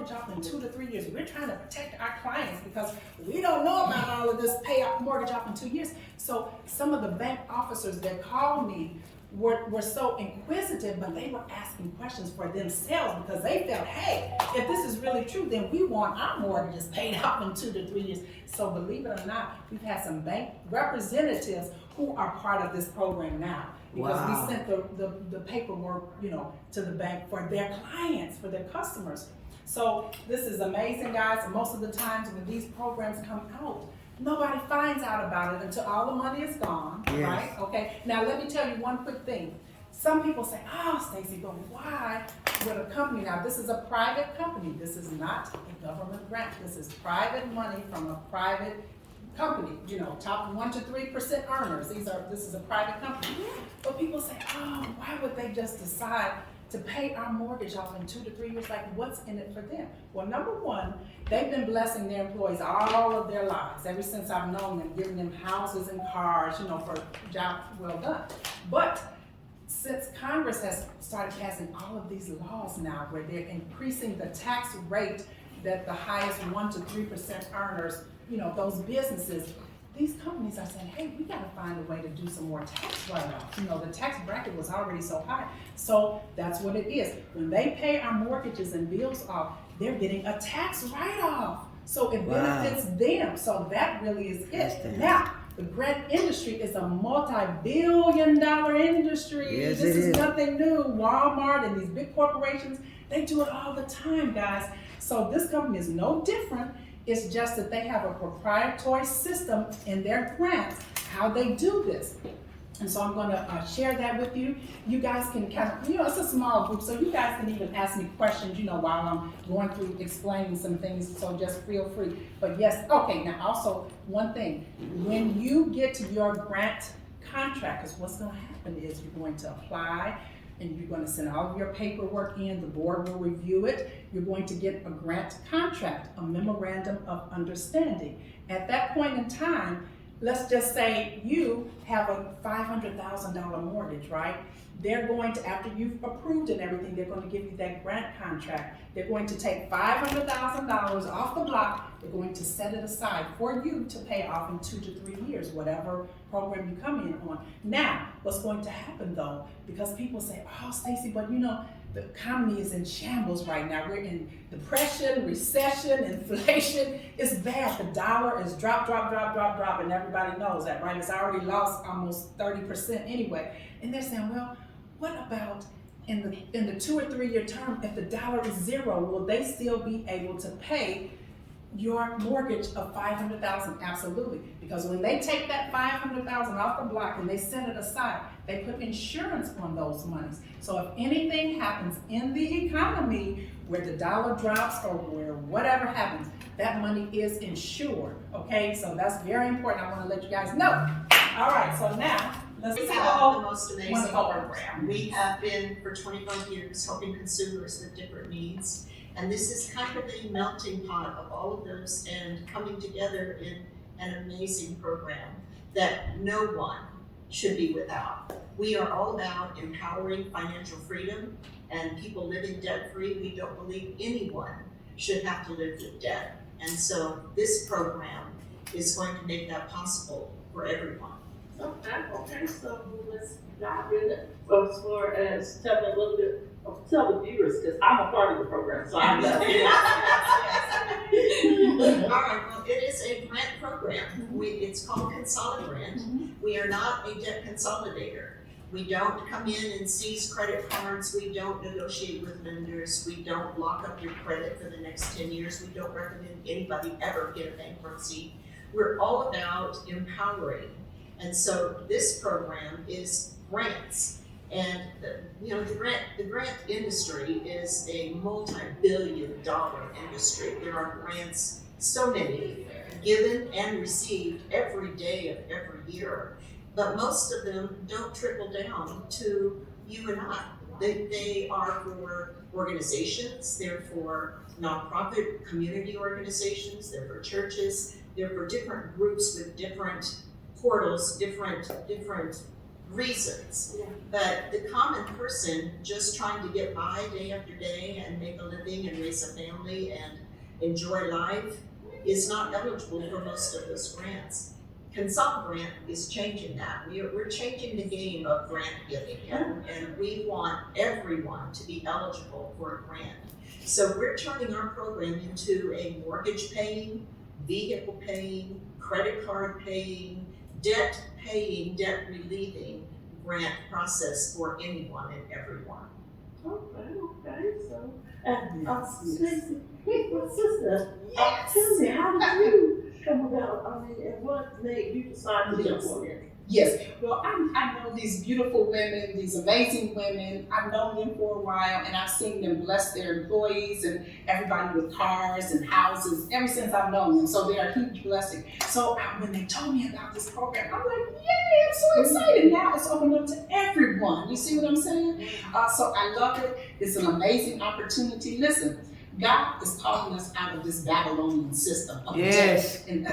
mortgage off in 2 to 3 years. We're trying to protect our clients because we don't know about all of this pay off mortgage off in 2 years. So some of the bank officers that called me were so inquisitive, but they were asking questions for themselves because they felt, hey, if this is really true, then we want our mortgages paid off in 2 to 3 years. So believe it or not, we've had some bank representatives who are part of this program now. Because we sent the paperwork, you know, to the bank for their clients, for their customers. So this is amazing, guys. And most of the times when these programs come out, nobody finds out about it until all the money is gone, right? Okay. Now let me tell you one quick thing. Some people say, oh, Stacey, but why would a company, now this is a private company. This is not a government grant. This is private money from a private company, you know, top 1 to 3% earners. This is a private company. But people say, oh, why would they just decide to pay our mortgage off in 2 to 3 years? Like, what's in it for them? Well, number one, they've been blessing their employees all of their lives, ever since I've known them, giving them houses and cars, you know, for jobs well done. But since Congress has started passing all of these laws now where they're increasing the tax rate that the highest 1 to 3% earners, you know, those businesses, these companies are saying, hey, we gotta find a way to do some more tax write-offs. You know, the tax bracket was already so high. So that's what it is. When they pay our mortgages and bills off, they're getting a tax write-off. So it benefits them. So that really is it. Now, the grant industry is a multi-billion-dollar industry. Yes, this is nothing new. Walmart and these big corporations, they do it all the time, guys. So this company is no different. It's just that they have a proprietary system in their grants, how they do this. And so I'm going to share that with you. You guys can kind of, you know, it's a small group, so you guys can even ask me questions, you know, while I'm going through explaining some things, so just feel free. But yes, okay, now also one thing, when you get to your grant contract, because what's going to happen is you're going to apply, and you're going to send all of your paperwork in, the board will review it. You're going to get a grant contract, a memorandum of understanding. At that point in time, let's just say you have a $500,000 mortgage, right? They're going to, after you've approved and everything, they're going to give you that grant contract. They're going to take $500,000 off the block. They're going to set it aside for you to pay off in 2 to 3 years, whatever program you come in on. Now, what's going to happen though, because people say, oh, Stacey, but you know, the economy is in shambles right now. We're in depression, recession, inflation. It's bad. The dollar is drop, and everybody knows that, right? It's already lost almost 30% anyway. And they're saying, well, what about in the 2 or 3 year term, if the dollar is zero, will they still be able to pay your mortgage of $500,000? Absolutely, because when they take that $500,000 off the block and they set it aside, they put insurance on those monies. So if anything happens in the economy where the dollar drops or where whatever happens, that money is insured. Okay, so that's very important. I want to let you guys know. All right, so now let's We see have the most amazing program. program. We have been for 25 years helping consumers with different needs. And this is kind of a melting pot of all of those and coming together in an amazing program that no one should be without. We are all about empowering financial freedom and people living debt-free. We don't believe anyone should have to live with debt. And so this program is going to make that possible for everyone. Okay, so let's dive in it. So as far as tell me a little bit, tell the viewers, because I'm a part of the program, so I'm not. All right, well, it is a grant program. It's called ConsoliGrant. We are not a debt consolidator. We don't come in and seize credit cards. We don't negotiate with lenders. We don't lock up your credit for the next 10 years. We don't recommend anybody ever get a bankruptcy. We're all about empowering. And so this program is grants. And the grant industry is a multi-billion-dollar industry. There are grants, so many, given and received every day of every year. But most of them don't trickle down to you and I. They are for organizations, they're for nonprofit community organizations, they're for churches, they're for different groups with different portals, different reasons. Yeah. But the common person just trying to get by day after day and make a living and raise a family and enjoy life is not eligible for most of those grants. Consult Grant is changing that. We're changing the game of grant giving, and we want everyone to be eligible for a grant. So we're turning our program into a mortgage paying, vehicle paying, credit card paying, debt relieving grant process for anyone and everyone. Okay, so, and, Stacey, my sister, Yes. tell me, how did you come about, and what made you decide to jump on it? Yes, well, I know these beautiful women, these amazing women. I've known them for a while, and I've seen them bless their employees and everybody with cars and houses ever since I've known them. So they're a huge blessing. So when they told me about this program, I'm like, yay, I'm so excited. Now it's open up to everyone. You see what I'm saying? So I love it. It's an amazing opportunity. Listen, God is calling us out of this Babylonian system of death and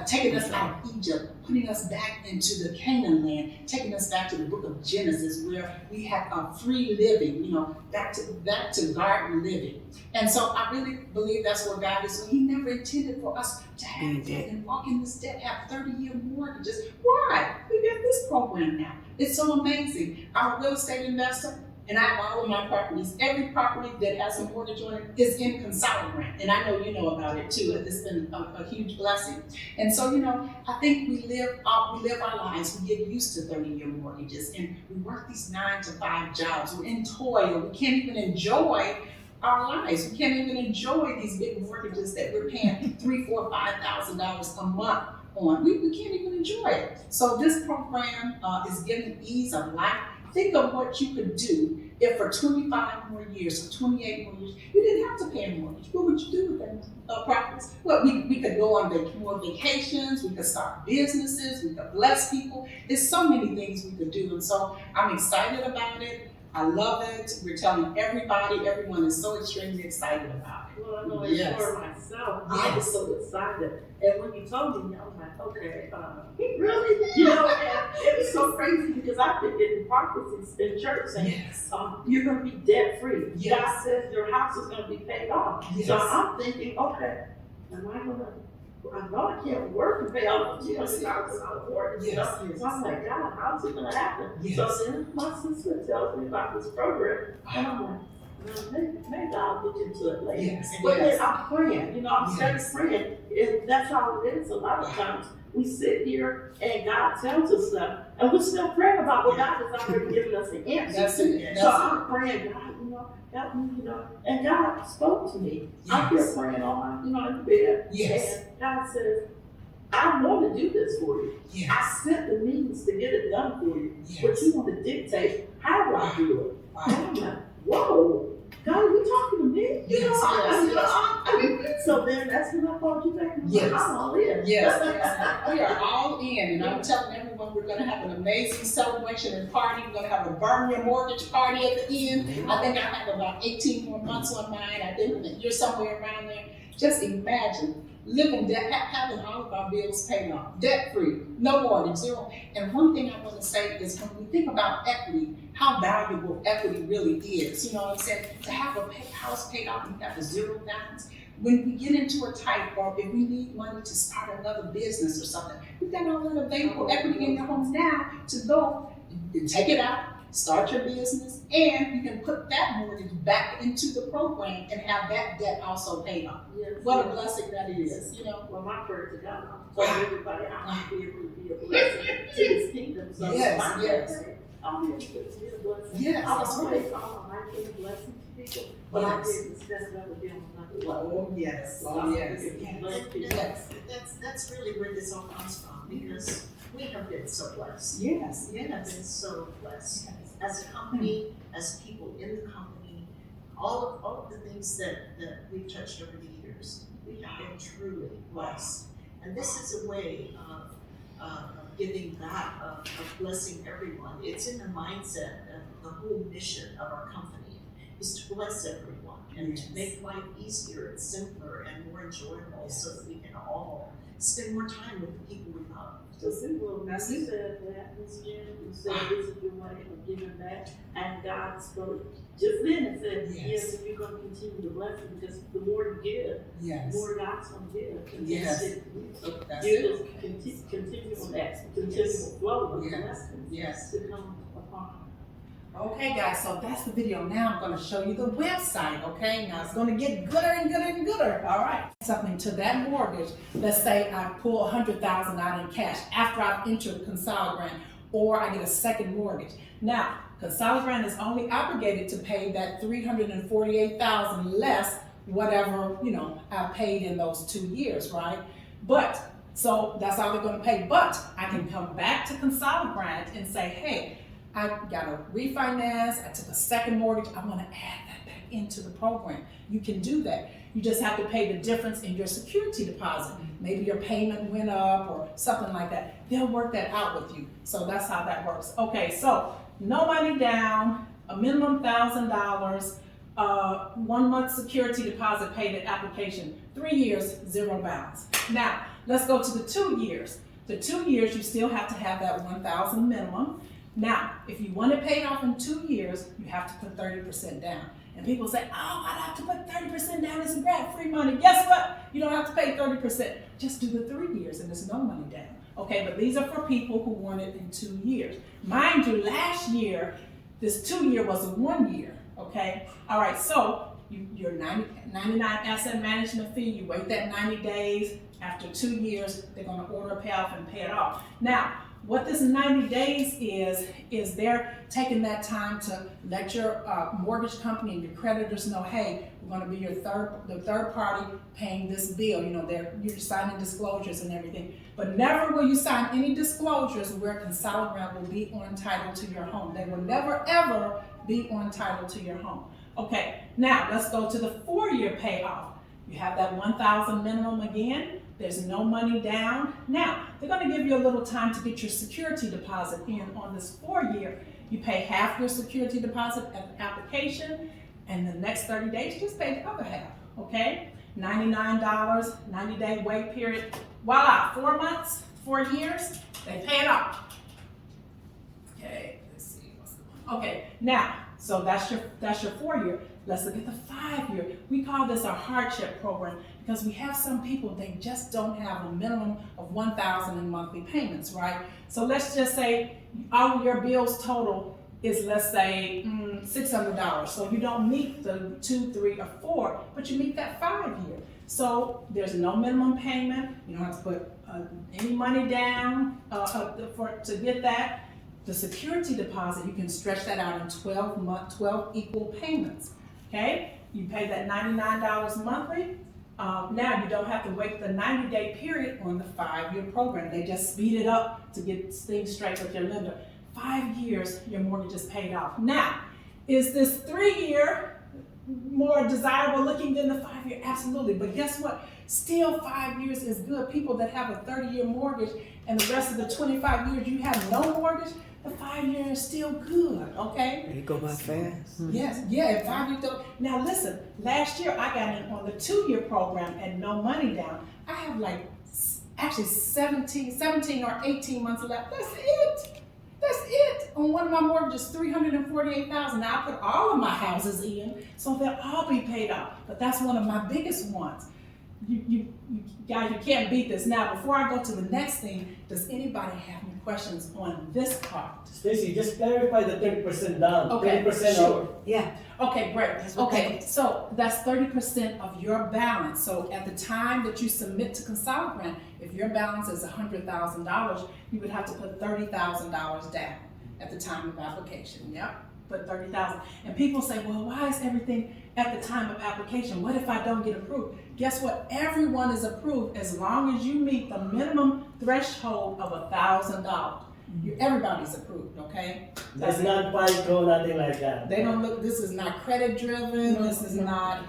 taking us out of Egypt, putting us back into the Canaan land, taking us back to the book of Genesis where we have free living, back to garden living. And so I really believe that's what God is doing. He never intended for us to have debt and walk in this debt, have 30-year mortgages. Why? We got this program now. It's so amazing. I'm a real estate investor. And I have all of my properties. Every property that has a mortgage on it is in Consolidated Grant. And I know you know about it too. It's been a huge blessing. And so, I think we live our lives. We get used to 30-year mortgages and we work these 9-to-5 jobs. We're in toil. We can't even enjoy our lives. We can't even enjoy these big mortgages that we're paying $3,000, $4,000, $5,000 a month on. We can't even enjoy it. So this program is giving ease of life. Think of what you could do if for 25 more years, or 28 more years, you didn't have to pay a mortgage. What would you do with them properties? Well, we could go on more vacations, we could start businesses, we could bless people. There's so many things we could do. And so I'm excited about it. I love it. We're telling everybody, everyone is so extremely excited about it. Well, I know it's for myself. I was so excited. And when you told me, I was like, okay, really? And it was so crazy because I've been getting prophecies in church saying, you're going to be debt free. Yes. God says your house is going to be paid off. Yes. So I'm thinking, okay, am I going to? I know I can't work and pay all the $200,000 mortgage. So I'm like, God, how's it going to happen? Yes. So then my sister tells me about this program, and I'm like, maybe I'll look into it later. Yes. But then I'm praying, I'm studying praying. And that's how it is. A lot of times we sit here and God tells us stuff, and we're still praying about what God has already given us an answer to. So I'm praying, God, help me, and God spoke to me. Yes. I'm here praying on my, in the bed. Yes. And God says, I want to do this for you. Yes. I sent the means to get it done for you. Yes. But you want to dictate how I do it. Wow. And I'm like, whoa, God, are you talking to me? So then that's when I called you back. Yes. I'm all in. Yes. We are all in, and I'm telling everyone we're going to have an amazing celebration and party. We're going to have a burn your mortgage party at the end. I think I have about 18 more months on mine. I think that you're somewhere around there. Just imagine living debt, having all of our bills paid off, debt free, no mortgage, zero. And one thing I want to say is when we think about equity, how valuable equity really is. You know what I'm saying? To have a house paid off and have a zero balance. When we get into a tight, or if we need money to start another business or something, we've got all that available equity in your homes now to go and take it out, start your business, and you can put that mortgage back into the program and have that debt also paid off. Yes. What a blessing that is, Well, my prayer to God, I told everybody I want to be able to be a blessing to His kingdom. So Yes. I'm here to be a blessing. Yes, I'm that's always all my life been a blessing to people, but I did the best that would be on another level. Oh, yes. That's really where this all comes from, because we have been so blessed. Yes. We have been so blessed. As a company, as people in the company, all of the things that we've touched over the years, we have been truly blessed. And this is a way of giving back, of blessing everyone. It's in the mindset of the whole mission of our company is to bless everyone and Yes. make life easier and simpler and more enjoyable so that we can all spend more time with the people we love. So simple, That's you it. said that, Ms. Jen, you said this is your way of giving back, and God spoke just then and said, Yes. yes, you're gonna continue to bless them, because the more you give, the Yes. more God's gonna give. And Yes. So That's you it. just continue on that continual flow of Yes. blessings Yes. to come upon. Okay, guys, so that's the video. Now I'm going to show you the website, okay? Now it's going to get gooder and gooder and gooder, all right? Something to that mortgage. Let's say I pull $100,000 out in cash after I've entered ConsoliGrant, or I get a second mortgage. Now, ConsoliGrant is only obligated to pay that $348,000 less whatever, I paid in those 2 years, right? But, so that's all they're going to pay. But I can come back to ConsoliGrant and say, hey, I got a refinance, I took a second mortgage, I want to add that back into the program. You can do that. You just have to pay the difference in your security deposit. Maybe your payment went up or something like that. They'll work that out with you. So that's how that works. Okay, so no money down, a minimum $1,000, 1 month security deposit paid at application, 3 years, 0 balance. Now, let's go to the 2 years. The 2 years, you still have to have that $1,000 minimum. Now, if you want it paid off in 2 years, you have to put 30% down. And people say, oh, I'd have to put 30% down, it's grant-free money. Guess what? You don't have to pay 30%. Just do the 3 years and there's no money down. Okay, but these are for people who want it in 2 years. Mind you, last year, this 2 year was a 1 year, okay? All right, so your 99 asset management fee, you wait that 90 days. After 2 years, they're gonna order a payoff and pay it off. Now, what this 90 days is they're taking that time to let your mortgage company and your creditors know, hey, we're going to be the third party paying this bill. You're signing disclosures and everything. But never will you sign any disclosures where ConsoliGrant will be on title to your home. They will never, ever be on title to your home. Okay, now let's go to the 4-year payoff. You have that $1,000 minimum again. There's no money down. Now, they're going to give you a little time to get your security deposit in on this 4-year. You pay half your security deposit at the application, and the next 30 days, just pay the other half, okay? $99, 90-day wait period. Voila, 4 months, 4 years, they pay it off. Okay, let's see. Okay, now, so that's your 4-year. Let's look at the 5-year. We call this a hardship program because we have some people, they just don't have a minimum of $1,000 in monthly payments, right? So let's just say all of your bills total is, let's say, $600. So you don't meet the 2, 3, or 4, but you meet that 5-year. So there's no minimum payment. You don't have to put any money down to get that. The security deposit, you can stretch that out in 12 equal payments. Okay, you pay that $99 monthly. Now you don't have to wait the 90-day period on the 5-year program. They just speed it up to get things straight with your lender. 5 years, your mortgage is paid off. Now, is this 3-year more desirable looking than the 5-year? Absolutely, but guess what? Still 5 years is good. People that have a 30-year mortgage and the rest of the 25 years you have no mortgage, the 5 years is still good, okay? It go by fast. Yes, yeah, 5 years don't. Now listen, last year I got in on the 2-year program and no money down. I have actually 17 or 18 months left. That's it. That's it. On one of my mortgages, $348,000. Now I put all of my houses in, so they'll all be paid off. But that's one of my biggest ones. You guys, you can't beat this. Now, before I go to the next thing, does anybody have any questions on this part? Stacy, just clarify the 30% down. Okay, 30% sure. over. Yeah. Okay, great. That's Okay, okay. so that's 30% of your balance. So at the time that you submit to ConsoliGrant, if your balance is $100,000, you would have to put $30,000 down at the time of application. Yep, put $30,000. And people say, well, why is everything at the time of application? What if I don't get approved? Guess what? Everyone is approved as long as you meet the minimum threshold of $1,000. Everybody's approved, okay? There's not FICO, nothing like that. They don't look, this is not credit driven, this is not,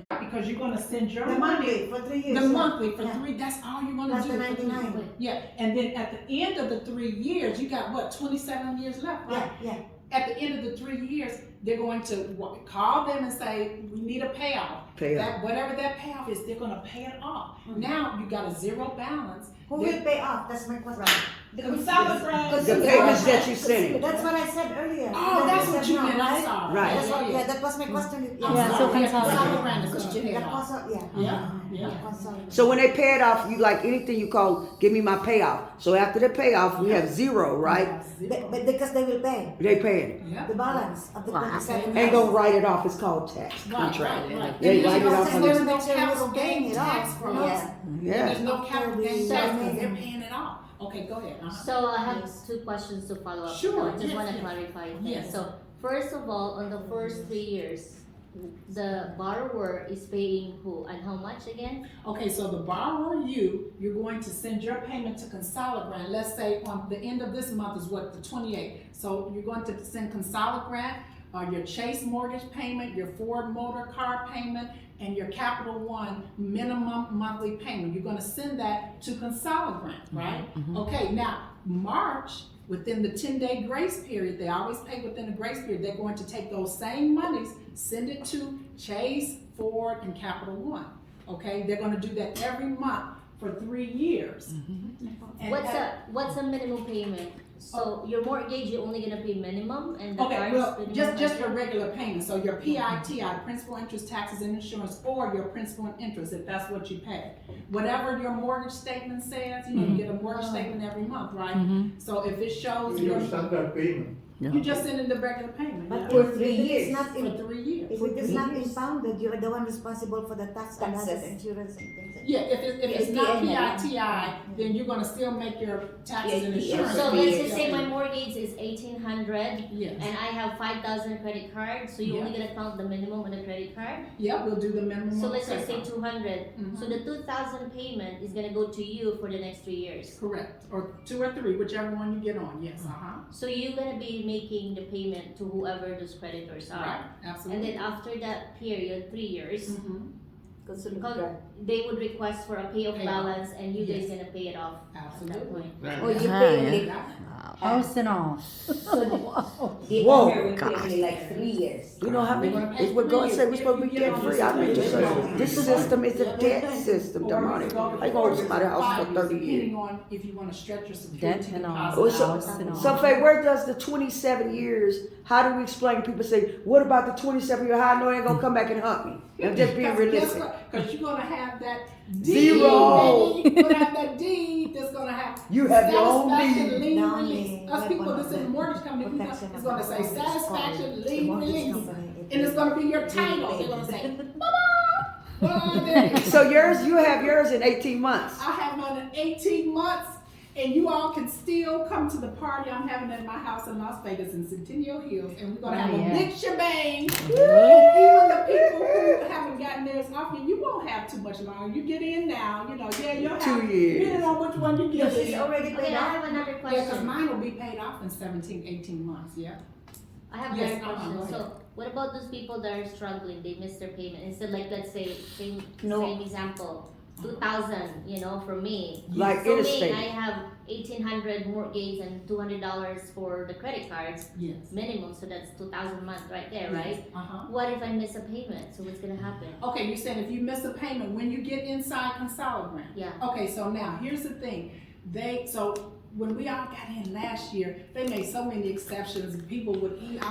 because you're gonna send your The money. monthly for 3 years. The monthly for Yeah. 3, that's all you're gonna That's do. the for 3 99. years. Yeah, and then at the end of the 3 years, you got what, 27 years left, right? Yeah, yeah. At the end of the 3 years, they're going to call them and say, we need a payoff. Payoff. Whatever that payoff is, they're gonna pay it off. Now, you got a zero balance. Who will pay off? That's my question. The consolidate grant. The payments that you sent. That's what I said earlier. Oh, that's what you meant, I'm right? sorry. Right. That's what, yeah, that was my question. Yeah, so consolidate grant is gonna pay it That off. was, Yeah. Consolidate. So when they pay it off, you like anything you call, give me my payoff. So after the payoff, we have zero, right? But because they will pay They paying it. Yeah. the balance of the 27. Ain't gonna write it off. It's called tax contract. Right. They And write it there's off no- on there's the. no Make sure capital we're paying gain it tax off. from Yeah. us. Yeah. There's no capital gain So tax, because amazing. they're paying it off. Okay, go ahead. So I have 2 questions to follow up. Sure, I just yes, want to yes. clarify things. Yes. So first of all, on the first 3 years, the borrower is paying who and how much again? Okay, so the borrower, you're going to send your payment to Consolidate Grant. Let's say on the end of this month is what, the 28th. So you're going to send Consolidate Grant, your Chase mortgage payment, your Ford motor car payment, and your Capital One minimum monthly payment. You're gonna send that to Consolidate Grant, right? Okay, now, March, within the 10-day grace period, they always pay within the grace period, they're going to take those same monies, send it to Chase, Ford, and Capital One. Okay, they're gonna do that every month for 3 years. And What's a minimum payment? So your mortgage, you're only gonna pay minimum and the Okay, cards well, minimum just your again? regular payment, so your PITI, principal, interest, taxes, and insurance, or your principal and interest, if that's what you pay. Whatever your mortgage statement says, you get a mortgage statement every month, right? So if it shows Your standard payment. you just send in the regular payment, But yeah. if it is not For in, 3 years. if it is not impounded, you are the one responsible for the tax and other Taxes. insurance and things. Yeah, if it's not PITI. PITI, then you're gonna still make your taxes and PITI. insurance. So Yeah. let's just say my mortgage is 1,800 Yes, and I have 5,000 credit cards, so you're only gonna count the minimum on the credit card? yeah, we'll do the minimum. So let's just say credit card. 200. Mhm. So the 2,000 payment is gonna go to you for the next 3 years. Correct, or 2 or 3, whichever one you get on, yes, So you're gonna be making the payment to whoever those creditors are. right, And absolutely. then after that period, 3 years, Mhm. they would request for a payoff Pay off. balance and you guys Yes. gonna pay it off at that Absolutely. point. Or you pay only, Yeah. house and all. So the Whoa, owner will pay only like 3 years. You know how many, We're gonna pay it's what God 3 said, we're years. supposed to be If you get debt on free. the I mean, system, this system is a debt system, the money. I go to somebody's house for 30 years. Depending on if you wanna stretch your security Debt and all. deposit. Oh, so, House and all. so Faye, where does the 27 years, how do we explain, people say, what about the 27 years, how I know they ain't gonna come back and hunt me? I'm just being realistic. Cause you're gonna have that Zero. deed, you're gonna have that deed that's gonna have. You have your own satisfaction, deed. lien No, release. yeah, Us people one that's of in the the mortgage company, protection it's of gonna the say mortgage satisfaction, company. The lien mortgage release. company, And it's gonna be your title, they're gonna say, "Bye-bye." There. So yours, you have yours in 18 months. I have mine in 18 months, and you all can still come to the party I'm having at my house in Las Vegas in Centennial Hills, and we're gonna have a big shebang. Even the people who haven't gotten theirs off yet, you won't have too much longer. You get in now, you'll have. 2 years. Depending on which one you get It's in. already Okay, paid I off. have another Yeah, because question. mine will be paid off in 17, 18 months, yeah. I have Yes, this question. go ahead. So what about those people that are struggling? They miss their payment. Instead, like let's say same example, 2,000. For me. Like So interstate. me, I have 1,800 mortgage and $200 for the credit cards Yes. minimum. So that's 2,000 a month right there, right? Uh-huh. What if I miss a payment? So what's gonna happen? Okay, you said if you miss a payment, when you get inside Consolidate Grant. Yeah. Okay, so now, here's the thing. When we all got in last year, they made so many exceptions. People I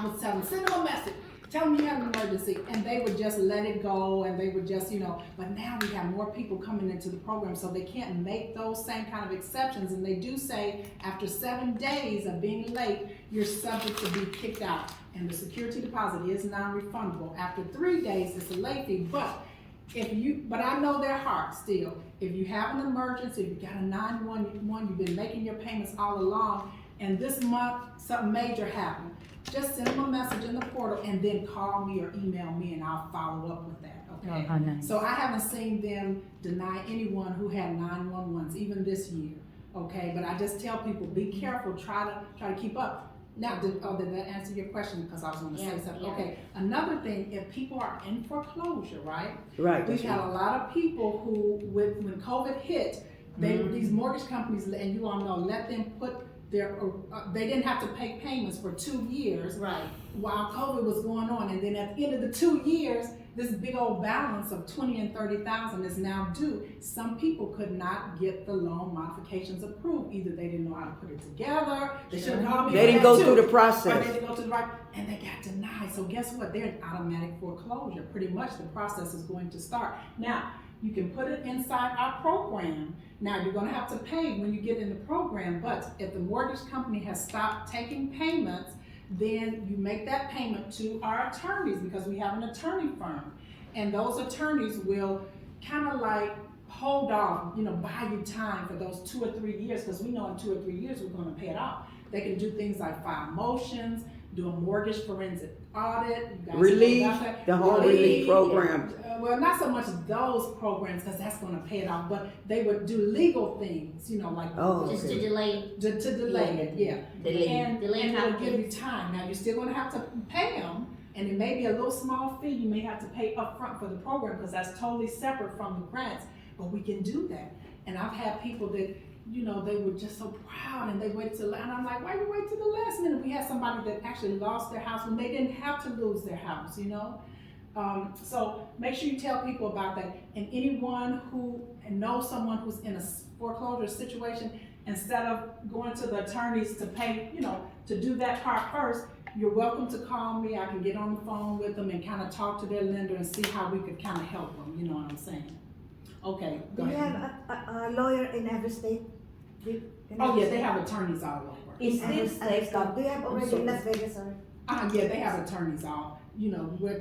would tell them, send them a message, tell them you have an emergency, and they would just let it go, and they would just, but now we have more people coming into the program, so they can't make those same kind of exceptions, and they do say after 7 days of being late, you're subject to be kicked out, and the security deposit is non-refundable. After 3 days, it's a late fee, but I know their heart still. If you have an emergency, if you got a 911, you've been making your payments all along, and this month something major happened, just send them a message in the portal and then call me or email me and I'll follow up with that, okay? Oh, nice. So I haven't seen them deny anyone who had 911s, even this year, okay? But I just tell people, be careful, try to keep up. Now, did that answer your question? Because I was gonna say Yeah, something. yeah. Okay, another thing, if people are in foreclosure, right? Right. We've that's had right. a lot of people who, when COVID hit, these mortgage companies, and you all know, let them put they didn't have to pay payments for 2 years Right. while COVID was going on, and then at the end of the 2 years, this big old balance of 20 and 30,000 is now due. Some people could not get the loan modifications approved. Either they didn't know how to put it together, they should have called me. They didn't go through the Or process. they didn't go to the right, and they got denied. So guess what? They're in automatic foreclosure. Pretty much the process is going to start. Now, you can put it inside our program. Now, you're gonna have to pay when you get in the program, but if the mortgage company has stopped taking payments, then you make that payment to our attorneys, because we have an attorney firm. And those attorneys will kind of like hold off, buy you time for those 2 or 3 years, because we know in 2 or 3 years we're gonna pay it off. They can do things like file motions, do a mortgage forensic audit. You guys know Relief, about that. the home relief program. Well, not so much those programs, because that's gonna pay it off, but they would do legal things, like. Just to delay. To delay it, yeah. And Delay it'll happens. give you time. Now, you're still gonna have to pay them, and it may be a little small fee you may have to pay upfront for the program, because that's totally separate from the grants, but we can do that. And I've had people that, they were just so proud, and they waited till, and I'm like, why you wait till the last minute? We had somebody that actually lost their house when they didn't have to lose their house, So make sure you tell people about that. And anyone who knows someone who's in a foreclosure situation, instead of going to the attorneys to pay, to do that part first, you're welcome to call me. I can get on the phone with them and kind of talk to their lender and see how we could kind of help them. You know what I'm saying? Okay, go Do you ahead. have a lawyer in every state? Oh, yeah, they have attorneys all over. Is this like Do you have already in Las Vegas or? Yeah, they have attorneys all,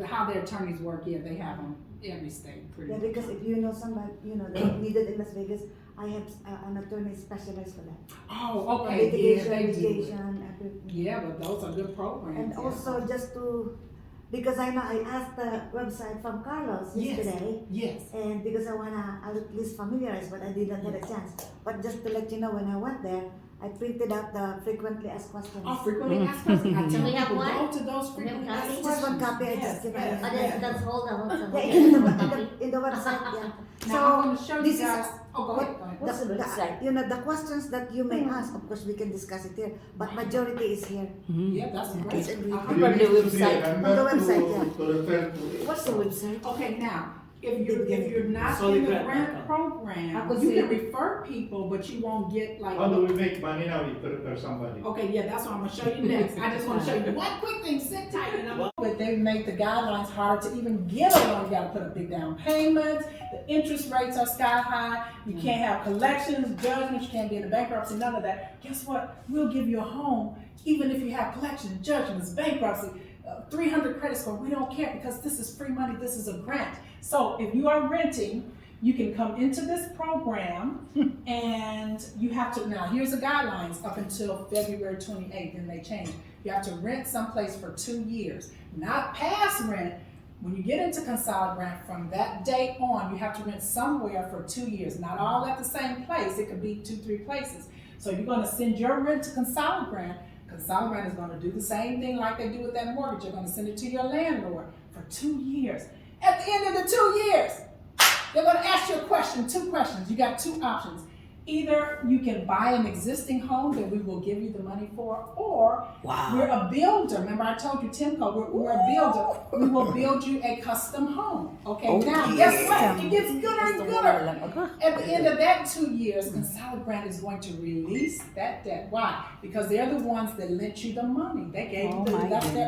how their attorneys work, yeah, they have them every state pretty Yeah, much. because if you know somebody, they needed in Las Vegas, I have an attorney specialized for that. Oh, okay, yeah, Litigation, they do. litigation, everything. Yeah, but those are good programs. And yeah. also just to, because I know I asked the website from Carlos Yes. yesterday, Yes, and because I wanna at least familiarize, but I didn't get a chance. But just to let you know, when I went there, I printed out the frequently asked questions. frequently asked questions. I tell We have people, one? go to those frequently We have asked copies? Just one questions. copy, I Yes, just give yes, it. yes. That's hold on. Yeah, in the website, yeah. Now, I'm gonna show you this is guys, go ahead. What's the website? The questions that you may ask, of course, we can discuss it here, but majority is here. Yeah, that's It's great. in Uh-huh. From the website. On the website, yeah. To refer to it. What's the website? Okay, now, if you're not Solid in the grant grant account. program, I could you see can it. refer people, but you won't get like. How do we make money now if we refer somebody? Okay, yeah, that's what I'm gonna show you next. I just wanna show you one quick thing, sit tight, but they make the guidelines harder to even get a loan. You gotta put a big down payment, the interest rates are sky high, you can't have collections, judgments, you can't be in a bankruptcy, none of that. Guess what? We'll give you a home, even if you have collections, judgments, bankruptcy, 300 credit score, we don't care, because this is free money, this is a grant. So if you are renting, you can come into this program and you have to, now here's the guidelines up until February 28th, and they change. You have to rent someplace for 2 years, not pass rent. When you get into Consolidated Grant, from that date on, you have to rent somewhere for 2 years, not all at the same place. It could be 2, 3 places. So you're gonna send your rent to Consolidated Grant. Consolidated Grant is gonna do the same thing like they do with that mortgage. You're gonna send it to your landlord for 2 years. At the end of the 2 years, they're gonna ask you a question, 2 questions. You got 2 options. Either you can buy an existing home that we will give you the money for, or we're a builder. Remember I told you, Timco, we're a builder. We will build you a custom home. Okay, now guess what? It gets gooder and gooder. At the end of that 2 years, Consolidated Grant is going to release that debt. Why? Because they're the ones that lent you the money. They gave you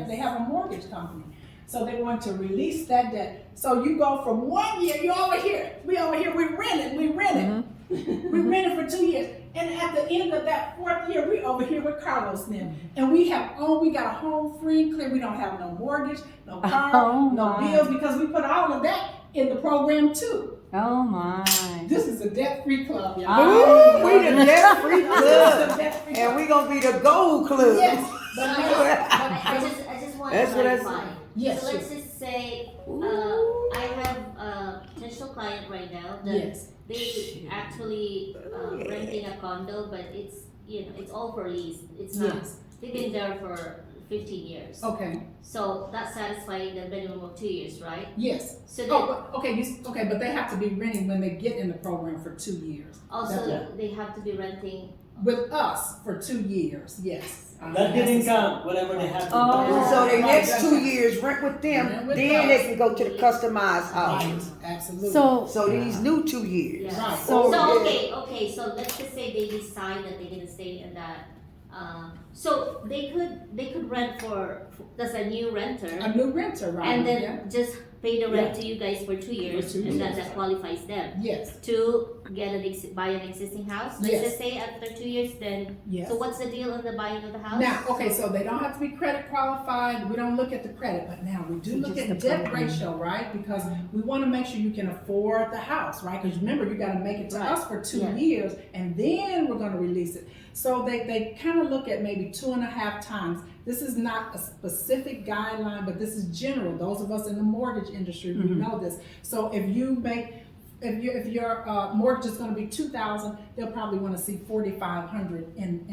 they have a mortgage company. So they're going to release that debt. So you go from 1 year, you're over here, we rent it. We rented for 2 years. And at the end of that 4th year, we over here with Carlos now. And we got a home free and clear. We don't have no mortgage, no car, no bills, because we put all of that in the program too. Oh my. This is a debt-free club, y'all. Ooh, we the debt-free This is club. a debt-free And club. we gonna be the gold club. Yes. I just want to That's what I clarify. Yes, So let's sure. just say, I have a potential client right now that Yes. they actually renting a condo, but it's all for lease. It's not. Yes. They've been there for 15 years. Okay. So that's satisfying the minimum of 2 years, right? Yes. So then But they have to be renting when they get in the program for 2 years. also Yeah. they have to be renting with us for 2 years, yes. That didn't count, whatever they have to And pay. so the Right. next 2 years, rent with them, Rent with then us. they can go to the customized Right, houses. absolutely. So these new 2 years. Yeah. Right. So So- okay, so let's just say they decide that they're gonna stay in that, so they could rent that's a new renter, A new renter, right? and then Yeah. just pay the rent Yeah. to you guys for 2 years, For 2 and years. that qualifies them Yes, to get buy an existing house. Let's Yes. just say after 2 years, then. yes. So what's the deal on the buying of the house? Now, okay, so they don't have to be credit qualified, we don't look at the credit, but now we do look at debt ratio, right? Because we wanna make sure you can afford the house, right? Cause remember, you gotta make it to Right. us for 2 Yeah. years, and then we're gonna release it. So they kinda look at maybe 2.5 times. This is not a specific guideline, but this is general. Those of us in the mortgage industry, we know this. So if your mortgage is going to be $2,000, they'll probably want to see $4,500 in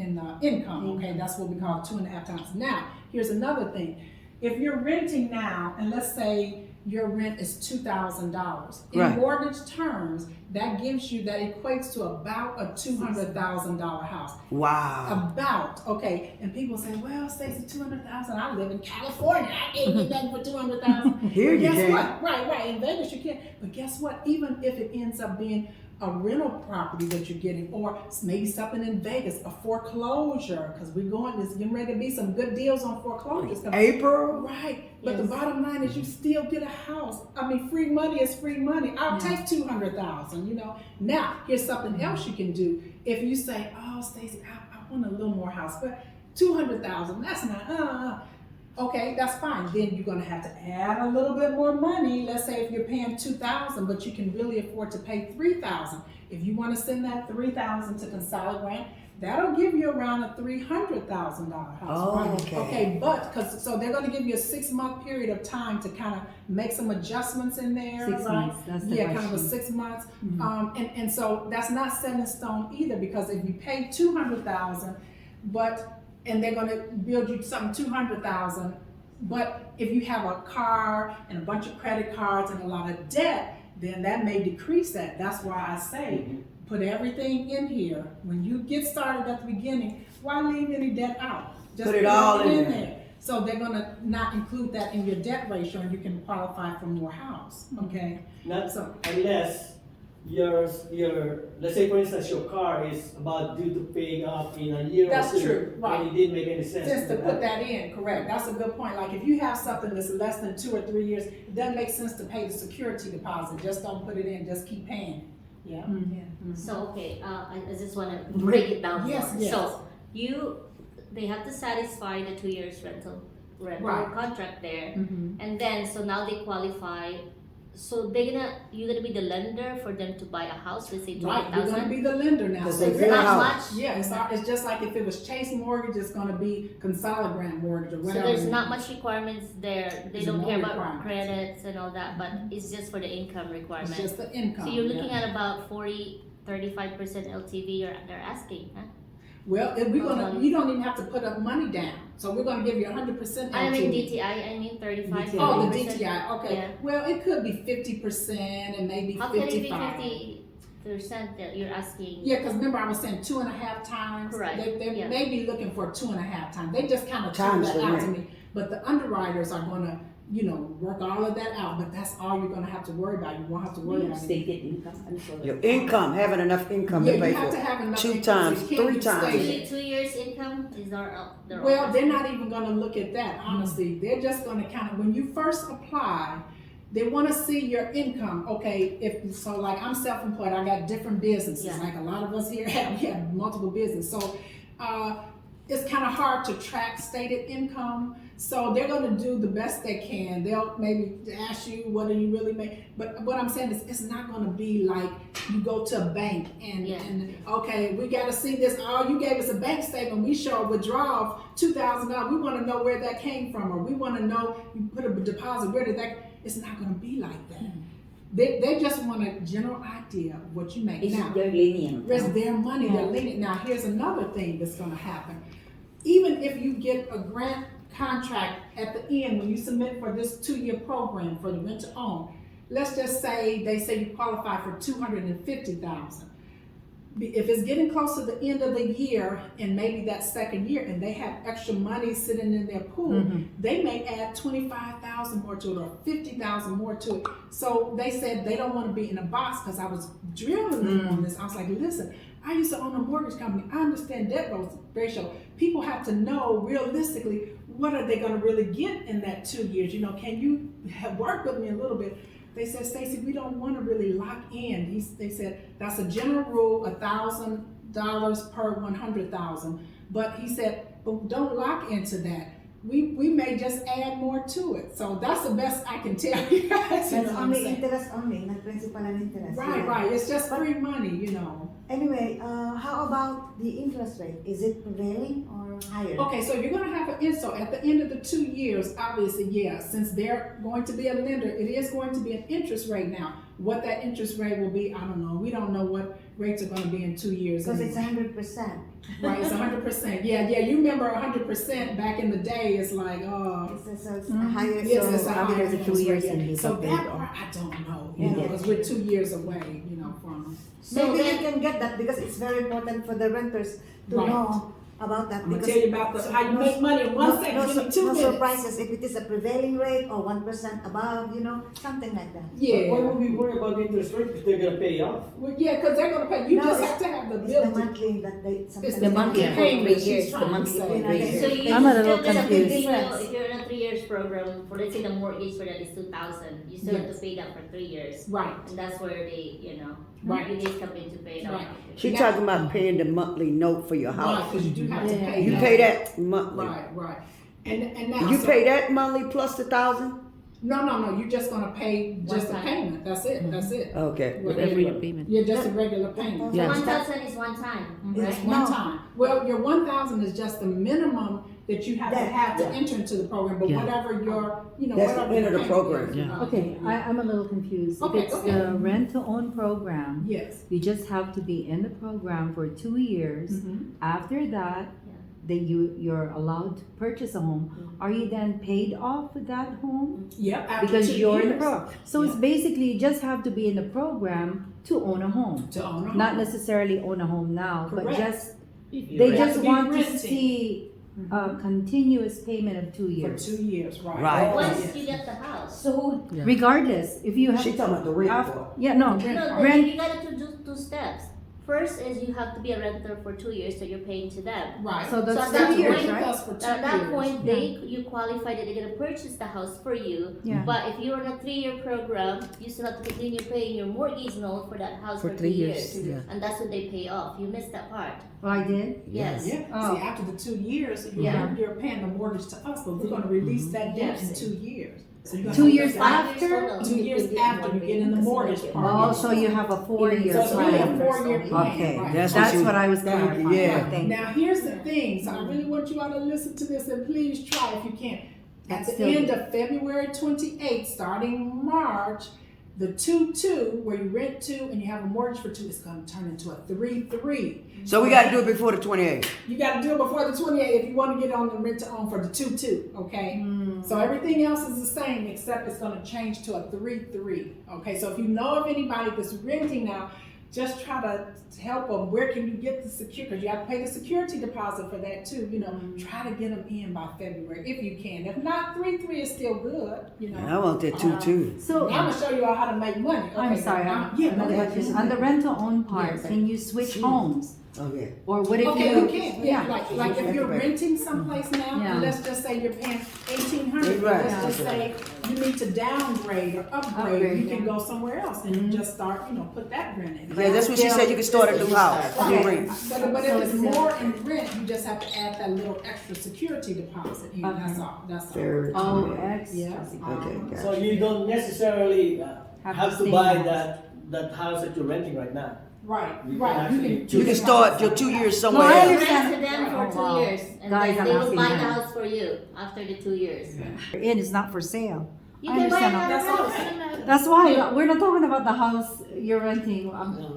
income. Okay, that's what we call 2.5 times. Now, here's another thing: if you're renting now, and let's say your rent is $2,000 in Right. mortgage terms, that equates to about a $200,000 house. Wow. About, okay, and people say, well, Stacey, 200,000. I live in California. I can't get nothing for 200,000. Here you Guess can. what? Right. In Vegas you can. But guess what? Even if it ends up being a rental property that you're getting, or maybe something in Vegas, a foreclosure, because there's getting ready to be some good deals on foreclosures. April. Right, but Yes. the bottom line is you still get a house. I mean, free money is free money. I'll take 200,000. Now, here's something else you can do. If you say, oh, Stacey, I want a little more house, but 200,000, that's not, okay, that's fine. Then you're gonna have to add a little bit more money. Let's say if you're paying 2,000, but you can really afford to pay 3,000. If you wanna send that 3,000 to Consolidate Grant, that'll give you around a $300,000 house. Oh, right? okay. Okay, so they're gonna give you a 6-month period of time to kind of make some adjustments in there, 6 right? months, that's the Yeah, kind of a question. 6 months. And so that's not set in stone either, because if you pay 200,000, and they're gonna build you something 200,000, but if you have a car and a bunch of credit cards and a lot of debt, then that may decrease that. That's why I say, put everything in here. When you get started at the beginning, why leave any debt out? Just Put it all in there. there. So they're gonna not include that in your debt ratio, and you can qualify for more house, okay? Not So, unless your let's say for instance your car is about due to paying off in a year That's or two, true, right. and it didn't make any sense. sense to put that in, correct, that's a good point. Like if you have something that's less than 2 or 3 years, it doesn't make sense to pay the security deposit, just don't put it in, just keep paying. Yeah. So okay, I just want to break it down Yes, more. yes. So they have to satisfy the 2 years rental Right. contract there, Mhm. and then so now they qualify. So you're gonna be the lender for them to buy a house. Let's say Right, you're gonna 200,000. be the lender now. Because So they it's build a not house. much. Yeah, it's just like if it was Chase Mortgage, it's gonna be Consolidate Grant Mortgage or So whatever. there's not much requirements there. They There's don't no care about requirements. credits and all that, but it's just for the income requirement. It's just the income. So you're looking yeah. at about 35% LTV they're asking, huh? Well, if you don't even have to put up money down, so we're gonna give you 100% I mean LTV. DTI, I mean 35, Oh, the 40%. DTI, okay. Yeah. Well, it could be 50% and maybe How can it be 55. 50% that you're asking? Yeah, because remember I was saying 2.5 times. Correct, They yeah. may be looking for 2.5 times. They just kind of took Times that the out to rent. me. But the underwriters are gonna, work all of that out. But that's all you're gonna have to worry about. You won't have to worry about it. Stated income. I'm sorry. Your income, having enough income Yeah, to pay you have for to it. have enough 2 income, so times, you can't 3 be times. stated. 2 years income is their Well, they're not even gonna look at that, honestly. They're just gonna kind of, when you first apply, they wanna see your income, okay? Like I'm self-employed, I got different businesses, Yeah. like a lot of us here we have multiple businesses. So, it's kind of hard to track stated income. So they're gonna do the best they can. They'll maybe ask you, what do you really make? But what I'm saying is, it's not gonna be like you go to a bank and okay, we gotta see this. Oh, you gave us a bank statement. We show a withdrawal of $2,000. We wanna know where that came from, or we wanna know you put a deposit, where did that, it's not gonna be like that. They just want a general idea of what you make. It's Now, their lenient. it's their money, they're lenient. Now, here's another thing that's gonna happen. Even if you get a grant contract at the end, when you submit for this 2-year program for the rent to own, let's just say they say you qualify for $250,000. if it's getting close to the end of the year and maybe that second year and they have extra money sitting in their pool, they may add 25,000 more to it or 50,000 more to it. So they said they don't want to be in a box, because I was drilling them on this. I was like, listen, I used to own a mortgage company. I understand debt ratio. People have to know realistically, what are they going to really get in that 2 years? You know, can you work with me a little bit? They said, Stacey, we don't want to really lock in. They said, that's a general rule, $1,000 per 100,000. But he said, but don't lock into that. We may just add more to it. So that's the best I can tell you guys. You know That's what I'm only saying? interest only, not principal and interest. Right, Yeah. right. It's just free money, you know. Anyway, how about the interest rate? Is it prevailing or higher? Okay, so you're gonna have an so at the end of the 2 years, obviously, yeah, since they're going to be a lender, it is going to be an interest rate now. What that interest rate will be, I don't know. We don't know what rates are gonna be in 2 years. Because it's anyway. 100%. Right, it's 100%. Yeah, you remember 100% back in the day. It's like, oh, So it's a higher. yes, so it's a after higher the 2 interest years rate. and you So can pay that it off. part, I don't know. You Yeah. know, because we're 2 years away, you know, from. So Maybe then- you can get that because it's very important for the renters to Right. know about that. I'm gonna because tell you about how you make money in one second. Give me 2 no minutes. surprises if it is a prevailing rate or 1% above, something like that. Yeah. Why would we worry about the interest rate if they're gonna pay off? Well, yeah, because they're gonna pay. You No, just it's- have to have the It's the ability. monthly that they sometimes. It's the monthly Yeah. payment. For 3 years, She's the trying to monthly say. payment. So you I'm a little still gonna confused. pay, if you're in a 3 years program, for let's say the mortgage for that is 2,000, you still have Yes. to pay that for 3 years. Right. And that's where they, Right. you guys come in to pay it off. Right. She talking about paying the monthly note for your Right, house. because you do have to Yeah. pay. You pay that monthly. Right. And now. You so- pay that monthly plus the 1,000? No. You're just gonna pay just a One time. payment. That's it. That's it. Okay. Every payment. You're just a regular payment. Yeah. 1,000 is one time, It's right? one No. time. Well, your 1,000 is just the minimum that you have to Yeah. enter into the program. But Yeah. whatever your, That's whatever the end of the your program. payment is, Yeah. Okay, I'm a little confused. Okay, If it's okay. the rent-to-own program, Yes. you just have to be in the program for 2 years. Mhm. After that, then you're allowed to purchase a home. Are you then paid off with that home? Yep. After Because 2 you're in the years program. So it's basically you just have to be in the program to own a home. to own a home. Not necessarily own a home now, but Correct. just You they have just to be want to renting see a continuous payment of 2 for years. 2 years, right? Right. Oh, Once yes. you get the house. So Yeah. regardless, if you have She talking about the rent af- part. yeah, no, The rent No, part. Rent- you gotta do 2 steps. First is you have to be a renter for 2 years, so you're paying to them. Right. So that's So at 2 that years, point- right? Us for 2 At that years. point, you qualify that they're gonna purchase the house for you. Yeah. But if you're on a 3-year program, you still have to continue paying your mortgage note for that house for 3 2 years. years. Yeah. And that's when they pay off. You missed that part. Oh, I did? Yes. Yeah, Oh. see, after the 2 years, Yeah. you're paying the mortgage to us, but we're gonna release that debt in Yes. 2 years. So you're gonna 2 have years to- 5 years after? total. 2 years after you get in the mortgage part. Oh, so you have a 4-year So it's really a plan. 4-year plan. Okay, right. that's That's what I was Thank you, clarifying. yeah. Thank you. Now, here's the thing, so I really want you all to listen to this, and please try if you can. At the Still- end of February 28th, starting March, the 2-2, where you rent 2 and you have a mortgage for 2, is gonna turn into a 3-3. So we gotta do it before the 28th. You gotta do it before the 28th if you wanna get on the rent to own for the 2-2, okay? So everything else is the same, except it's gonna change to a 3-3, okay? So if you know of anybody that's renting now, just try to help them. Where can you get the because you have to pay the security deposit for that too, Try to get them in by February if you can. If not, 3-3 is still good, I want that too. So, Now I'm gonna show you all how to make money. I'm Okay, sorry, now- yeah, go ahead. on the rental-own part, Yes. can you switch homes? Okay. Or what if Okay, you? you can. Yeah, like if you're renting someplace now, Yeah. and let's just say you're paying $1,800. Right. Let's just say you need to downgrade or upgrade. Upgrade, You can yeah. go somewhere else and you just start, put that rent in. Yeah, that's what she said. You can start a new house. New rent. But if it's more in rent, you just have to add that little extra security deposit in. That's all. That's all. Fair. Oh, Yeah. extra. Yeah. Okay, So gotcha. you don't necessarily have to stay buy in the house. that house that you're renting right now. Right. You can Right. actually You can start your 2 years somewhere No, I else. understand. Rent to them for Oh, 2 wow. years, and Guys, then I'm they will asking buy the that. house for you after the 2 years. In is not for sale. You I can buy understand. another That's house. That's why we're not talking about the house you're renting.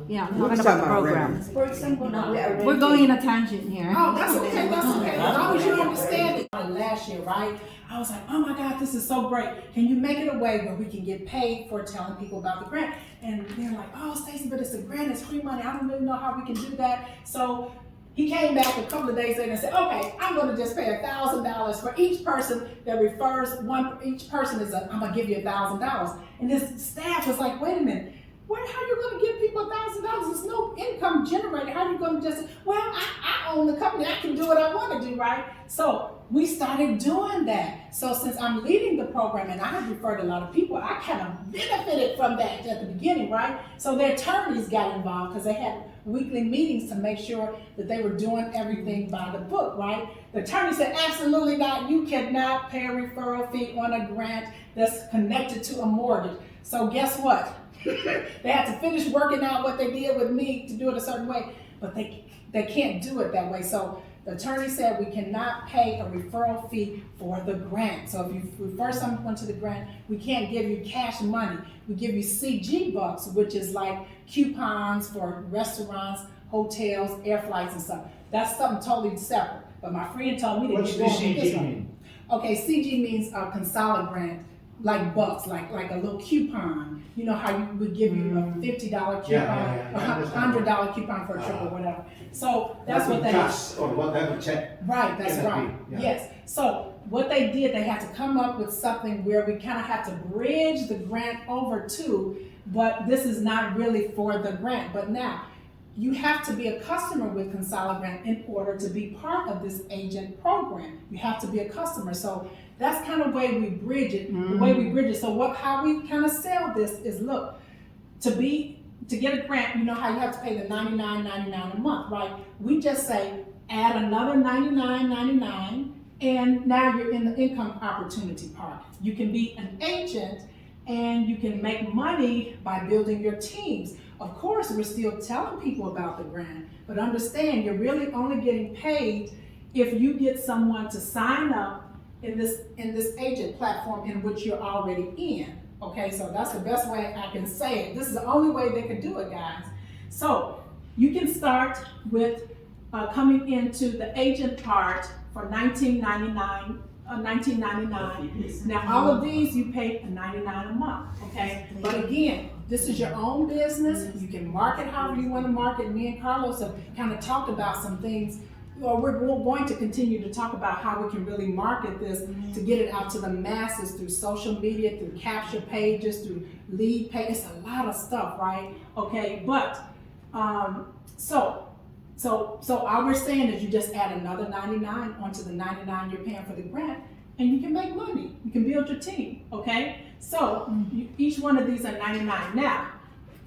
Yeah, I'm We're talking talking about the about program. rent. For example, now we are We're going in a tangent here. Oh, that's okay, that's okay. As long as you understand it. Last year, right? I was like, oh my God, this is so great. Can you make it a way where we can get paid for telling people about the grant? And they're like, oh, Stacey, but it's a grant, it's free money. I don't really know how we can do that. So he came back a couple of days later and said, okay, I'm gonna just pay $1,000 for each person that refers one, each person I'm gonna give you $1,000. And his staff was like, wait a minute. How are you going to give people $1,000? There's no income generated. How are you going to just, well, I own the company. I can do what I want to do, right? So we started doing that. So since I'm leading the program and I have referred a lot of people, I kind of benefited from that at the beginning, right? So the attorneys got involved because they had weekly meetings to make sure that they were doing everything by the book, right? The attorney said, absolutely not. You cannot pay a referral fee on a grant that's connected to a mortgage. So guess what? They had to finish working out what they did with me to do it a certain way, but they can't do it that way. So the attorney said we cannot pay a referral fee for the grant. So if you refer someone to the grant, we can't give you cash money. We give you CG bucks, which is like coupons for restaurants, hotels, air flights and stuff. That's something totally separate. But my friend told me that What's you're the going with this CG one. mean? Okay, CG means a consolidate grant, like bucks, like a little coupon. You know how you would give you a $50 coupon, Yeah, I understand. $100 coupon for a trip or whatever. So that's what they Cash or whatever check. Right, that's Cannot right. be, yeah. Yes. So what they did, they had to come up with something where we kind of have to bridge the grant over to, but this is not really for the grant. But now, you have to be a customer with ConsoliGrant in order to be part of this agent program. You have to be a customer. So that's kind of the way we bridge it. The way we bridge it. So how we kind of sell this is, look, to get a grant, you know how you have to pay the $99.99 a month, right? We just say add another $99.99, and now you're in the income opportunity part. You can be an agent and you can make money by building your teams. Of course, we're still telling people about the grant, but understand you're really only getting paid if you get someone to sign up in this agent platform in which you're already in. Okay, so that's the best way I can say it. This is the only way they can do it, guys. So you can start with coming into the agent part for $19.99. Now all of these you pay $99 a month, okay? But again, this is your own business. You can market however you want to market. Me and Carlos have kind of talked about some things. Well, we're going to continue to talk about how we can really market this to get it out to the masses through social media, through capture pages, through lead pages. It's a lot of stuff, right? Okay, but so all we're saying is you just add another $99 onto the $99 you're paying for the grant, and you can make money. You can build your team, okay? So each one of these are $99. Now,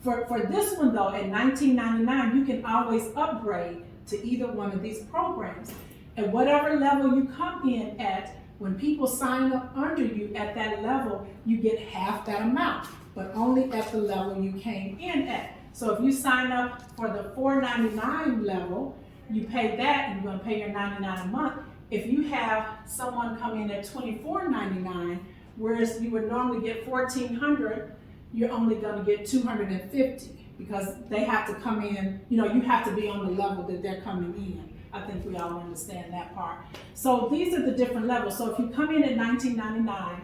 for this one though, at $19.99, you can always upgrade to either one of these programs. At whatever level you come in at, when people sign up under you at that level, you get half that amount, but only at the level you came in at. So if you sign up for the $4.99 level, you pay that and you're gonna pay your $99 a month. If you have someone come in at $24.99, whereas you would normally get $1,400, you're only gonna get $250 because they have to come in, you have to be on the level that they're coming in. I think we all understand that part. So these are the different levels. So if you come in at $19.99,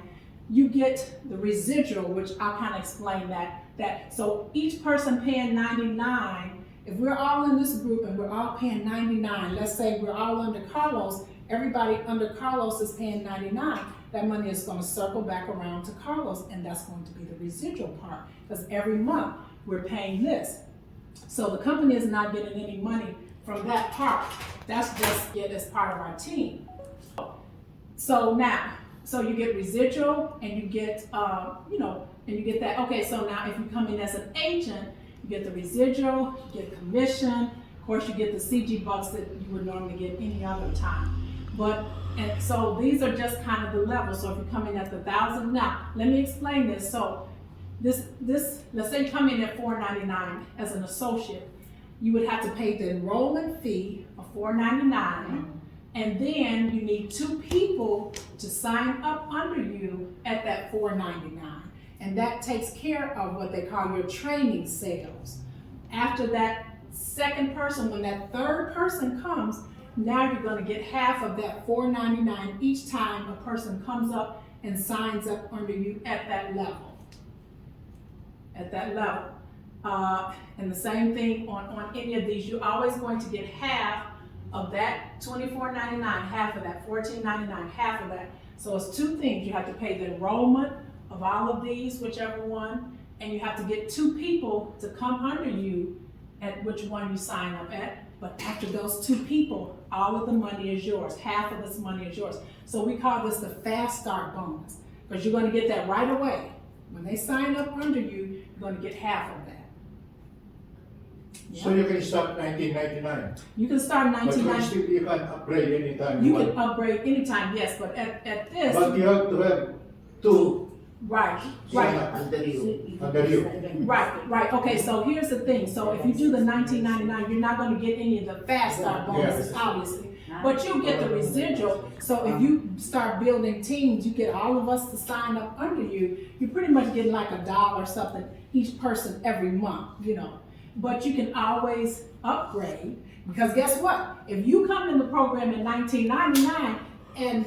you get the residual, which I'll kind of explain that. So each person paying $99, if we're all in this group and we're all paying $99, let's say we're all under Carlos, everybody under Carlos is paying $99, that money is going to circle back around to Carlos, and that's going to be the residual part, because every month we're paying this. So the company is not getting any money from that part. That's just it as part of our team. So you get residual and you get, and you get that. Okay, so now if you come in as an agent, you get the residual, you get commission, of course you get the CG bucks that you would normally get any other time. And so these are just kind of the levels. So if you come in at the $1,000, now let me explain this. So this, let's say you come in at $4.99 as an associate, you would have to pay the enrollment fee of $4.99. And then you need 2 people to sign up under you at that $4.99. And that takes care of what they call your training sales. After that second person, when that third person comes, now you're gonna get half of that $4.99 each time a person comes up and signs up under you at that level. At that level. And the same thing on any of these, you're always going to get half of that $24.99, half of that $14.99, half of that. So it's 2 things. You have to pay the enrollment of all of these, whichever one, and you have to get 2 people to come under you at which one you sign up at. But after those 2 people, all of the money is yours. Half of this money is yours. So we call this the fast start bonus, because you're going to get that right away. When they sign up under you, you're going to get half of that. So you can start 1999. You can start But you 1999. you can upgrade anytime You want. can upgrade anytime, yes, but at this, But you have to have 2 right, sign right. up Under you. under you. Right. Okay, so here's the thing. So if you do the $19.99, you're not going to get any of the fast start bonuses, obviously. But you'll get the residual. So if you start building teams, you get all of us to sign up under you, you pretty much get like $1 or something each person every month, you know. But you can always upgrade, because guess what? If you come in the program in $19.99 and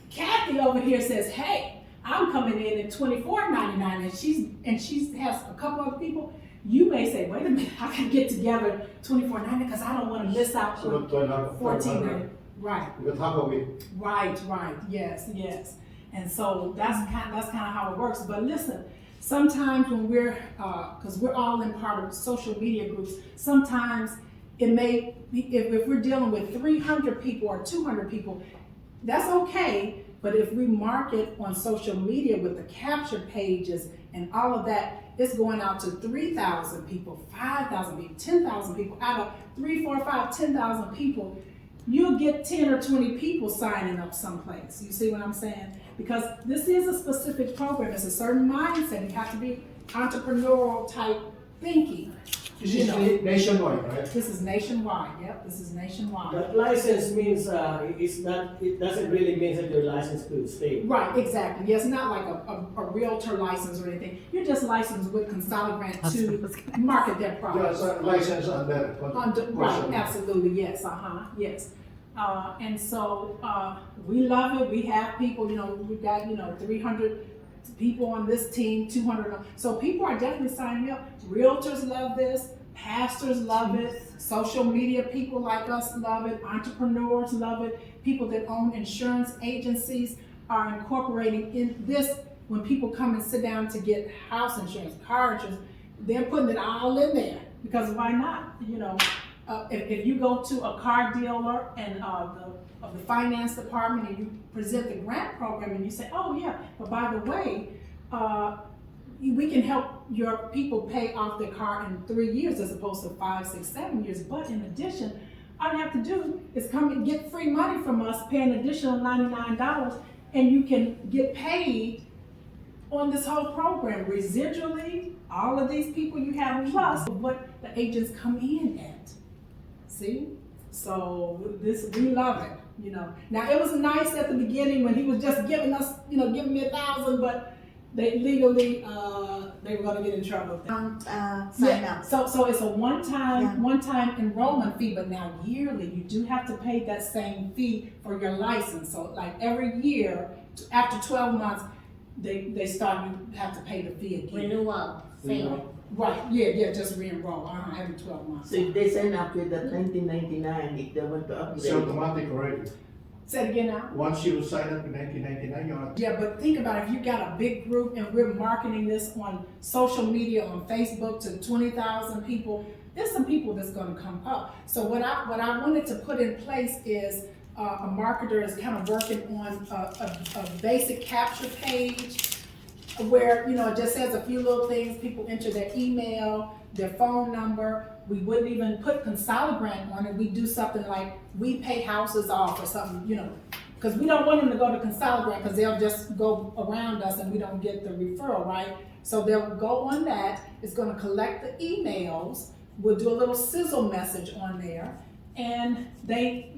Kathy over here says, hey, I'm coming in at $24.99 and she has a couple other people, you may say, wait a minute, I can get together $24.99 because I don't want to miss out So on what, $14.99. Right. You got half of it. Right, yes. And so that's kind of how it works. But listen, sometimes when we're, because we're all in part of social media groups, sometimes it may be, if we're dealing with 300 people or 200 people, that's okay. But if we market on social media with the capture pages and all of that, it's going out to 3,000 people, 5,000 people, 10,000 people. Out of 3, 4, 5, 10,000 people, you'll get 10 or 20 people signing up someplace. You see what I'm saying? Because this is a specific program. It's a certain mindset. You have to be entrepreneurial type thinking. This is nationwide, right? This is nationwide. Yep, this is nationwide. But license means it's not. It doesn't really mean that you're licensed to state. Right, exactly. Yeah, it's not like a realtor license or anything. You're just licensed with Consolidate to market their products. Yes, license under. Right, absolutely, yes, yes. And so we love it. We have people, we've got, 300 people on this team, 200. So people are definitely signing up. Realtors love this. Pastors love it. Social media people like us love it. Entrepreneurs love it. People that own insurance agencies are incorporating in this. When people come and sit down to get house insurance, car insurance, they're putting it all in there, because why not? If you go to a car dealer and of the finance department and you present the grant program and you say, oh yeah, but by the way, we can help your people pay off their car in 3 years as opposed to 5, 6, 7 years. But in addition, all you have to do is come and get free money from us, pay an additional $99, and you can get paid on this whole program. Residually, all of these people you have plus what the agents come in at. See? So we love it, Now it was nice at the beginning when he was just giving us, giving me 1,000, but they legally, they were gonna get in trouble. Sign up. So it's a one-time enrollment fee, but now yearly, you do have to pay that same fee for your license. So like every year, after 12 months, they start, you have to pay the fee again. Renewal, same. Right, yeah, just re-enroll, every 12 months. So if they sign up with that 1999, if they want to upgrade. It's automatic already. Say it again now. Once you sign up in 1999, you are. Yeah, but think about it, if you got a big group and we're marketing this on social media, on Facebook to 20,000 people, there's some people that's gonna come up. So what I wanted to put in place is a marketer is kind of working on a basic capture page where, it just says a few little things. People enter their email, their phone number. We wouldn't even put Consolidate on it. We do something like we pay houses off or something, because we don't want them to go to Consolidate because they'll just go around us and we don't get the referral, right? So they'll go on that. It's going to collect the emails. We'll do a little sizzle message on there. and they,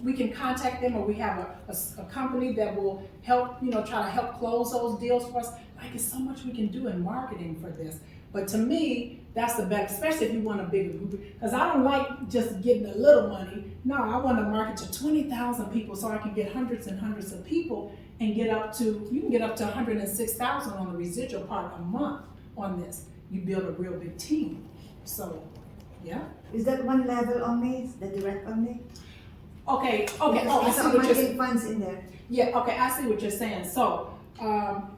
we can contact them, or we have a company that will help, try to help close those deals for us. Like, there's so much we can do in marketing for this. But to me, that's the best, especially if you want a bigger group. Because I don't like just getting a little money. No, I want to market to 20,000 people so I can get hundreds and hundreds of people and you can get up to 106,000 on the residual part a month on this. You build a real big team. So, yeah. Is that one level only, the direct only? Okay. Oh, I There's see some what you're marketing funds in there. Yeah, okay, I see what you're saying. So,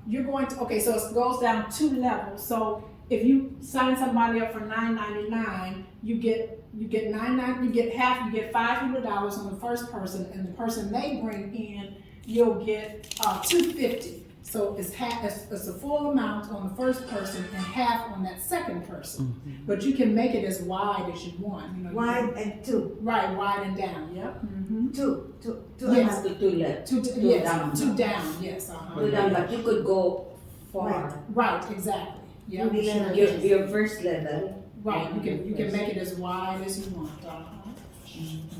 you're going to, okay, so it goes down 2 levels. So if you sign somebody up for $9.99, you get $500 on the first person, and the person they bring in, you'll get $250. So it's a full amount on the first person and half on that second person. But you can make it as wide as you want. Wide and 2. Right, wide and down. Yep. Mm-hmm. 2 Yes. To 2 left. Two down. Yes. 2 down. Yes. Two down, but you could go far. Right. Exactly. Yeah. Your first level. Right. You can make it as wide as you want.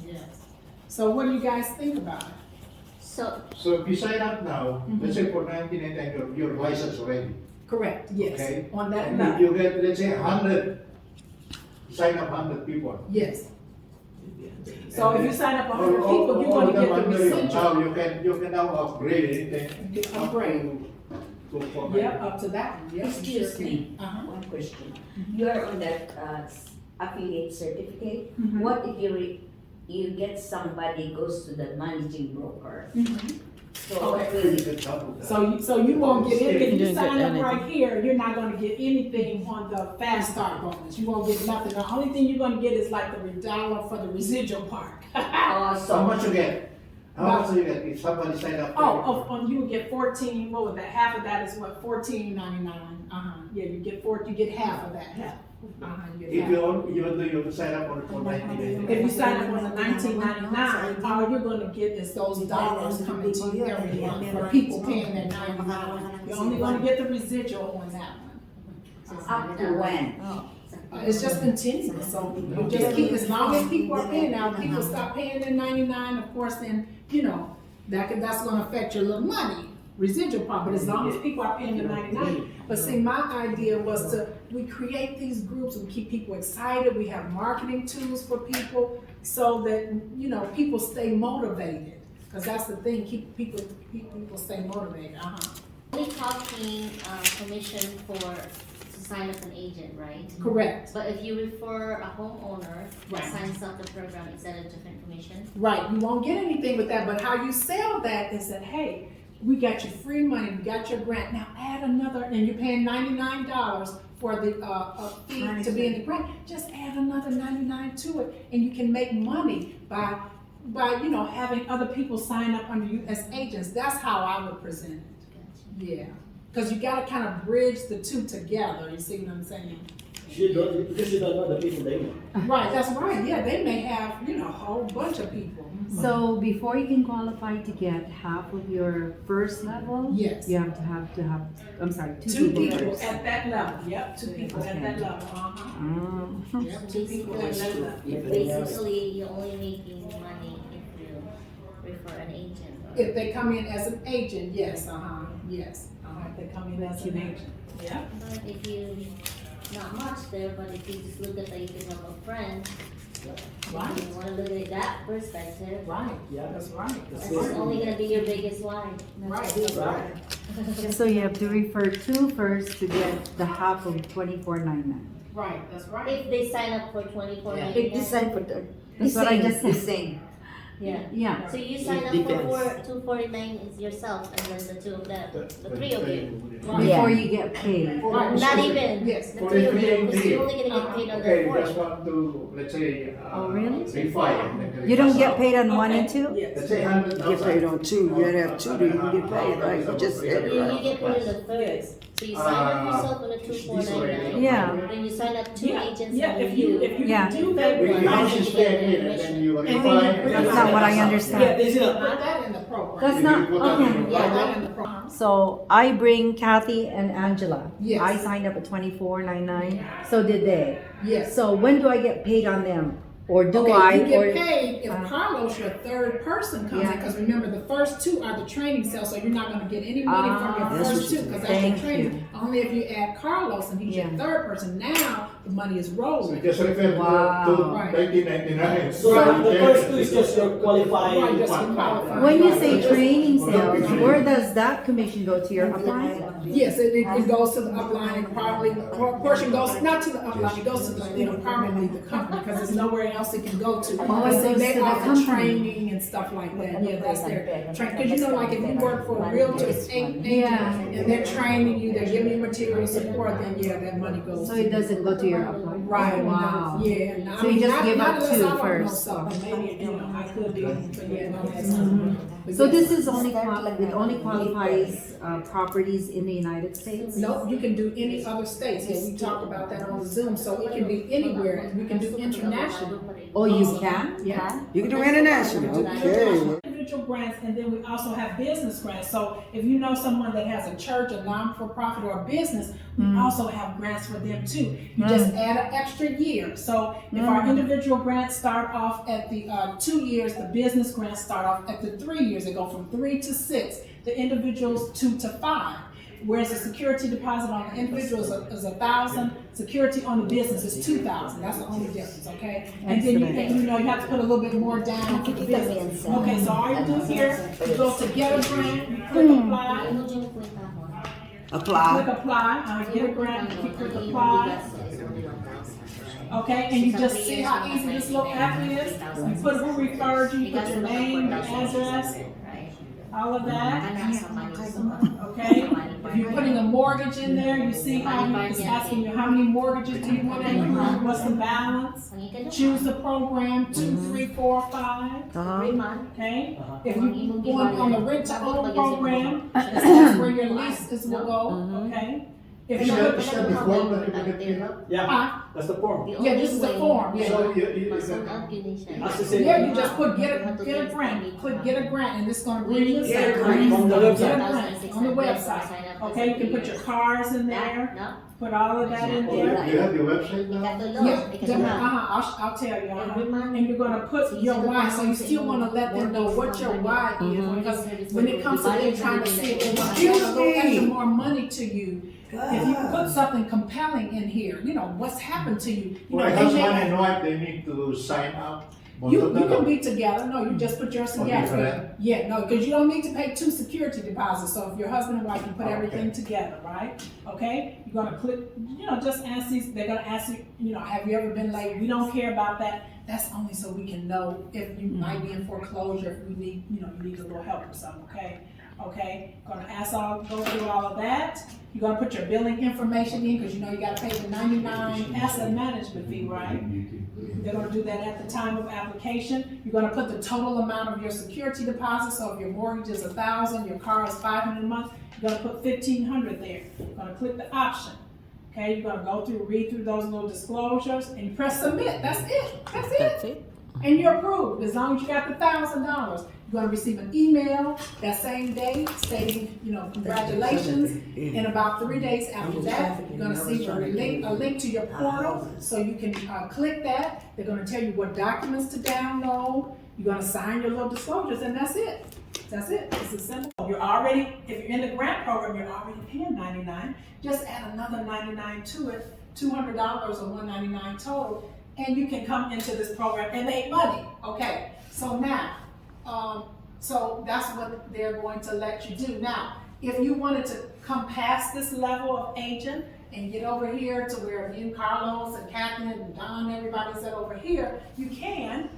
Yes. So what do you guys think about it? So if you sign up now, let's say for 1999, you're licensed already. Correct. Yes. Okay. On that And level. if you get, let's say 100, sign up 100 people. Yes. So if you sign up 100 All- people, you're all going to them get the under you. residual. Now you can now upgrade anything. You can up upgrade. to 400. Yep, up to that one. Yep. Excuse me, Uh-huh. one question. You are on that affiliate certificate. Mhm. What if you get somebody goes to the managing broker? Mhm. So what Okay. will You can double that. So you won't get anything. If you didn't get sign up anything. right here, you're not gonna get anything on the fast start bonus. You won't get nothing. The only thing you're gonna get is like the $1 for the residual part. How so much you get? How much do you get if somebody sign up? You would get 14, what was that? Half of that is what, $14.99. Yeah, you get half of that. You get If half. you sign up on for 1999. If you sign up on the $19.99, all you're gonna get is those dollars coming to you every month for people paying their $99. You're only gonna get the residual on that one. up to when? It's just continuous, so you just keep, as long as people are paying. Now, if people stop paying their $99, of course, then, that's gonna affect your little money, residual part, but as long as people are paying the $99. But see, my idea was we create these groups, we keep people excited, we have marketing tools for people, so that, people stay motivated. Cause that's the thing, keep people stay motivated, Only talking commission to sign up an agent, right? Correct. But if you refer a homeowner that Right. signs up the program, is that a different commission? Right, you won't get anything with that, but how you sell that is that, hey, we got your free money, we got your grant, now add another, and you're paying $99 for the fee to be in the grant, just add another $99 to it, and you can make money by having other people sign up under you as agents. That's how I would present it. Yeah, because you gotta kind of bridge the two together, you see what I'm saying? Because you don't know the people they know. Right, that's right, yeah, they may have, a whole bunch of people. So before you can qualify to get half of your first level, Yes. you have to have, I'm sorry, Two people first. at that level, yep, 2 people at that level, Yep, 2 people at that level. Basically, you're only making money if you refer an agent. If they come in as an agent, yes, yes, if they come in as an agent, yeah. But if you, not much there, but if you just look at that you can help a friend, Right. you wanna look at it that perspective, Right, Yeah. that's right. that's only gonna be your biggest line. Right, that's right. So you have to refer 2 first to get the half of 24.99. Right, that's right. If they sign up for 24 Yeah. It decide for the. That's what I just said. Yeah. Yeah. So you sign up for 249 is yourself and then the 2 of them, the 3 of you. Right. Before you get paid. Right. Not even. Yes. The For 3 the of you, because three. you're only gonna get paid on the Okay, 4th. just want to, let's say, Oh, really? refine. You don't get paid on 1 and Okay, 2? yes. Let's say 100,000. Get paid on 2, you gotta have 2 that you can get paid, right? You just said it, You right? get paid on the 3rd. So you sign up yourself on the 2499. Yeah. Then you sign up 2 agents Yeah, under if you Yeah. do that, We right. can just stay in and then you And then refine. you- That's not what I Yeah, understand. This is put that in the program. That's You not, put that in okay. the Yeah, program. that in the program. So I bring Kathy and Angela. Yes. I signed up at 24.99. So did they. Yes. So when do I get paid on them? Or do Okay, I? you get Or paid if Carlos, your third person, comes in, Yeah. because remember, the first two are the training cells, so you're not gonna get any money from Ah, your that's first what two, you because said. that's your Thank training. Only if you add Carlos and he's your Yeah. third person, now the money is So rolling. just refer Wow. to Right. 1999. So the first two is just your qualified. Right, just to qualify. when you Right. say training sales, where does that commission go to your upline? Yes, it goes to the upline, and probably, or a portion goes, not to the upline, it goes to the, probably the company, because there's nowhere else it can go to. Oh, But it see, goes they to the offer company. training and stuff like that, yeah, that's their training, because you know, like if you work for a realtor agent, Yeah. and they're training you, they're giving you material support, then yeah, that money goes. So it doesn't go to your upline? Right, Wow. yeah, no, I So you mean, just not give up unless two I don't know first. something, maybe, you know, I could be, but yeah, no, that's something. But So yeah. this is only it only qualifies properties in the United States? No, you can do any other states, yeah, we talked about that on Zoom, so it can be anywhere, and we can do international. Oh, you can? Yeah. You can do international, okay. Individual grants, and then we also have business grants, so if you know someone that has a church, a non-for-profit, or a business, we also have grants for them too. You just add an extra year, so if our individual grants start off at the 2 years, the business grants start off at the 3 years, they go from 3 to 6, the individuals 2 to 5. Whereas the security deposit on the individual is $1,000, security on the business is $2,000. That's the only difference, okay? And then you know you have to put a little bit more down for the business. Okay, so all you do here, you go to get a grant, you click apply, Apply. click apply, get a grant, you click apply. Okay, and you just see how easy this little app is. You put who referred you, put your name, your address, all of that. Okay, if you're putting a mortgage in there, you see how it's asking you how many mortgages do you want to include, what's the balance. Choose the program 2, 3, 4, 5. Okay, if you going on the rent to own program, that's where your leases will go. Okay, if Is you're that the form that you put in? Yeah, that's the form. yeah, this is a form. Yeah. So That's the same. Yeah, you just put get a grant, click get a grant, and it's gonna bring you Get a grant. On the website. Get a grant on the website. Okay, you can put your cars in there, put all of that in Do you there. have the website now? Yeah, I'll tell you. And you're gonna put your why, so you still wanna let them know what your why is, because when it comes to them trying to see if they want to get a little extra more money to you, if you put something compelling in here, you know, what's happened to you. You My know, husband they and may, wife, they need to sign up. you can be together, no, you just put yours together. different? Yeah, no, because you don't need to pay 2 security deposits, so if your husband and wife, you put everything together, right? Okay, you're gonna click, you know, just ask these, they're gonna ask you, you know, have you ever been late? We don't care about that, that's only so we can know if you might be in foreclosure, if we need, you know, you need a little help or something, okay? Okay, gonna go through all of that. You're gonna put your billing information in, because you know you gotta pay the 99 asset management fee, right? They're gonna do that at the time of application. You're gonna put the total amount of your security deposit, so if your mortgage is $1,000, your car is $500 a month, you're gonna put $1,500 there. You're gonna click the option. Okay, you're gonna read through those little disclosures, and you press submit, that's it. That's it. And you're approved, as long as you got the $1,000. You're gonna receive an email that same day stating, you know, congratulations. In about 3 days after that, you're gonna see a link to your portal, so you can click that. They're gonna tell you what documents to download. You're gonna sign your little disclosures, and that's it. That's it. It's as simple. You're already, if you're in the grant program, you're already paying $99. Just add another $99 to it, $200 or $199 total, and you can come into this program and make money. Okay, so now, so that's what they're going to let you do. Now, if you wanted to come past this level of agent and get over here to where me and Carlos and Catherine and Don, everybody's at over here, you can.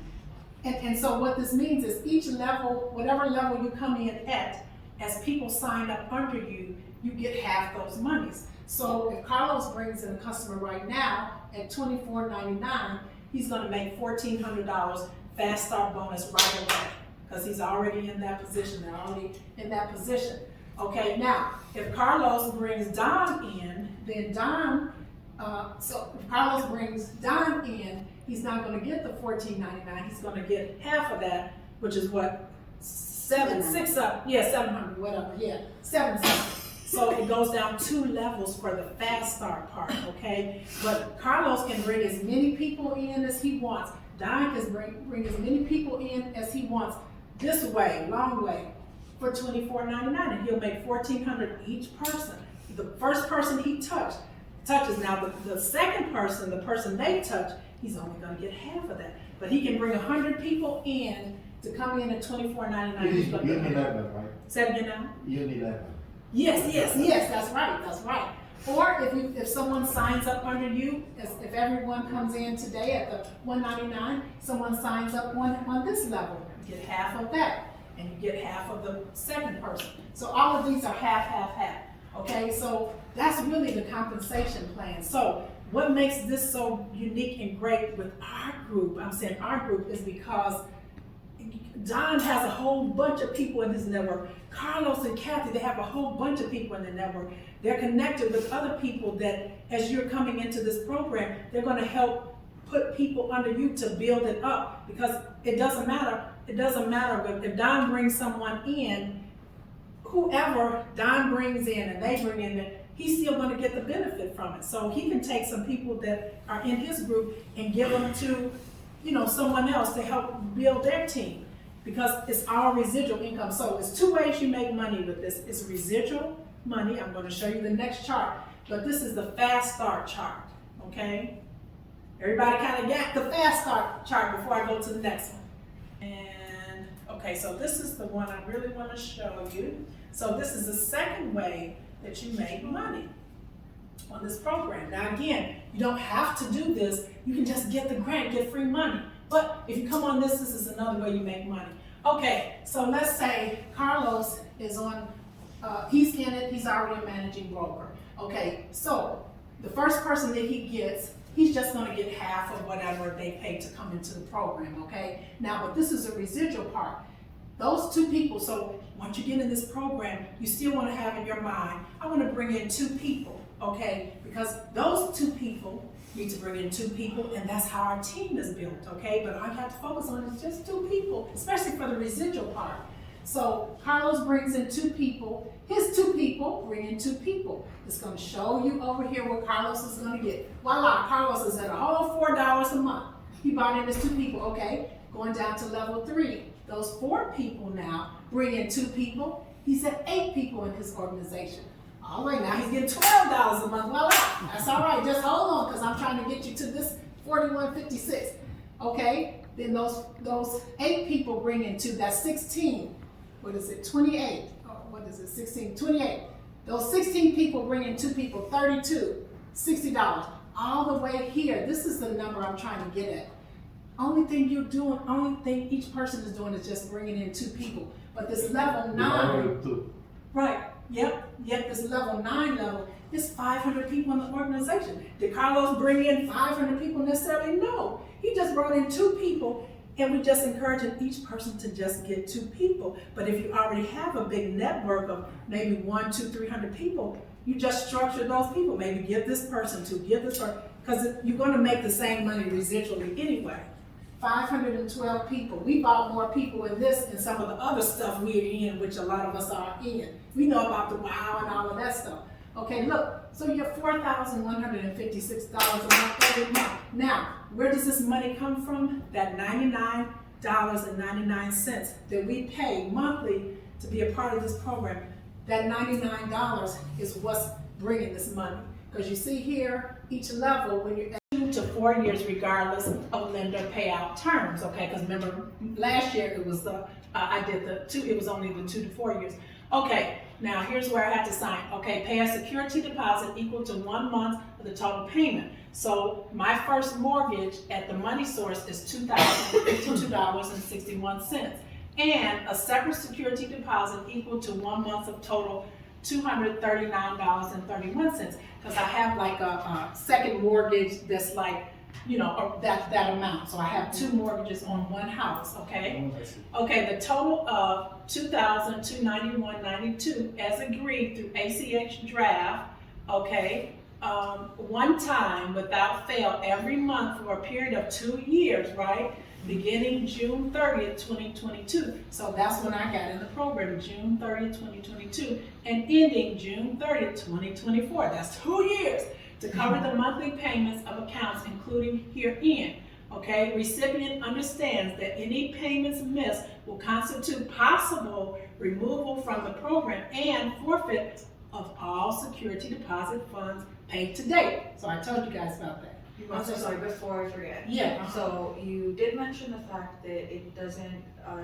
And so what this means is each level, whatever level you come in at, as people sign up under you, you get half those monies. So if Carlos brings in a customer right now at $24.99, he's gonna make $1,400 fast start bonus right away, because he's already in that position, they're already in that position. Okay, now, if Carlos brings Don in, then Don, so if Carlos brings Don in, he's not gonna get the $14.99, he's gonna get half of that, which is what, 700, whatever, yeah, 700. So it goes down 2 levels for the fast start part, okay? But Carlos can bring as many people in as he wants. Don can bring as many people in as he wants this way, long way, for $24.99, and he'll make $1,400 each person. The first person he touches. Now the second person, the person they touch, he's only gonna get half of that. But he can bring 100 people in to come in at $24.99. You need 11, right? Say it again now? You need 11. Yes, that's right. Or if someone signs up under you, if everyone comes in today at the $199, someone signs up on this level, you get half of that, and you get half of the second person. So all of these are half. Okay, so that's really the compensation plan. So what makes this so unique and great with our group, I'm saying our group, is because Don has a whole bunch of people in his network. Carlos and Kathy, they have a whole bunch of people in the network. They're connected with other people that, as you're coming into this program, they're going to help put people under you to build it up. Because it doesn't matter if Don brings someone in, whoever Don brings in and they bring in, he's still going to get the benefit from it. So he can take some people that are in his group and give them to, someone else to help build their team, because it's all residual income. So it's 2 ways you make money with this. It's residual money. I'm going to show you the next chart, but this is the fast start chart, okay? Everybody kind of got the fast start chart before I go to the next one. And okay, so this is the one I really want to show you. So this is the second way that you make money on this program. Now again, you don't have to do this. You can just get the grant, get free money. But if you come on this is another way you make money. Okay, so let's say Carlos is on, he's in it, he's already a managing broker. Okay, so the first person that he gets, he's just gonna get half of whatever they pay to come into the program, okay? Now, but this is a residual part. Those 2 people, so once you get in this program, you still wanna have in your mind, I wanna bring in 2 people, okay? Because those 2 people need to bring in 2 people, and that's how our team is built, okay? But all you have to focus on is just 2 people, especially for the residual part. So Carlos brings in 2 people, his 2 people bring in 2 people. It's gonna show you over here what Carlos is gonna get. Voila, Carlos is at a whole $4 a month. He brought in his 2 people, okay? Going down to level 3. Those 4 people now bring in 2 people. He's at 8 people in his organization. All right, now he's getting $12 a month. Voila, that's all right. Just hold on, because I'm trying to get you to this $41.56. Okay, then those 8 people bring in 2. That's 16. What is it? 28. Oh, what is it? 16, 28. Those 16 people bring in 2 people, 32, $60. All the way here. This is the number I'm trying to get at. Only thing each person is doing is just bringing in 2 people. But this level 9, right? Yep. This level 9 level is 500 people in the organization. Did Carlos bring in 500 people necessarily? No. He just brought in 2 people, and we just encouraging each person to just get 2 people. But if you already have a big network of maybe 100, 200, 300 people, you just structure those people. Maybe give this person 2, give this person, because you're going to make the same money residually anyway. 512 people. We bought more people in this and some of the other stuff we're in, which a lot of us are in. We know about the WOW and all of that stuff. Okay, look, so you're $4,156 a month every month. Now, where does this money come from? That $99.99 that we pay monthly to be a part of this program. That $99 is what's bringing this money. Because you see here, each level, when you're 2 to 4 years, regardless of lender payout terms, okay? Because remember, last year it was I did the 2, it was only the 2 to 4 years. Okay, now here's where I have to sign. Okay, pay a security deposit equal to 1 month of the total payment. So my first mortgage at the money source is $2,052.61. And a separate security deposit equal to 1 month of total $239.31, because I have like a second mortgage that's like, that amount. So I have 2 mortgages on 1 house, okay? Okay, the total of $2,291.92 as agreed through ACH draft, okay? one time without fail every month for a period of 2 years, right? Beginning June 30th, 2022. So that's when I got in the program, June 30th, 2022, and ending June 30th, 2024. That's 2 years to cover the monthly payments of accounts, including herein. Okay, recipient understands that any payments missed will constitute possible removal from the program and forfeit of all security deposit funds paid to date. So I told you guys about that. I'm so sorry, before I forget. Yeah. So you did mention the fact that it doesn't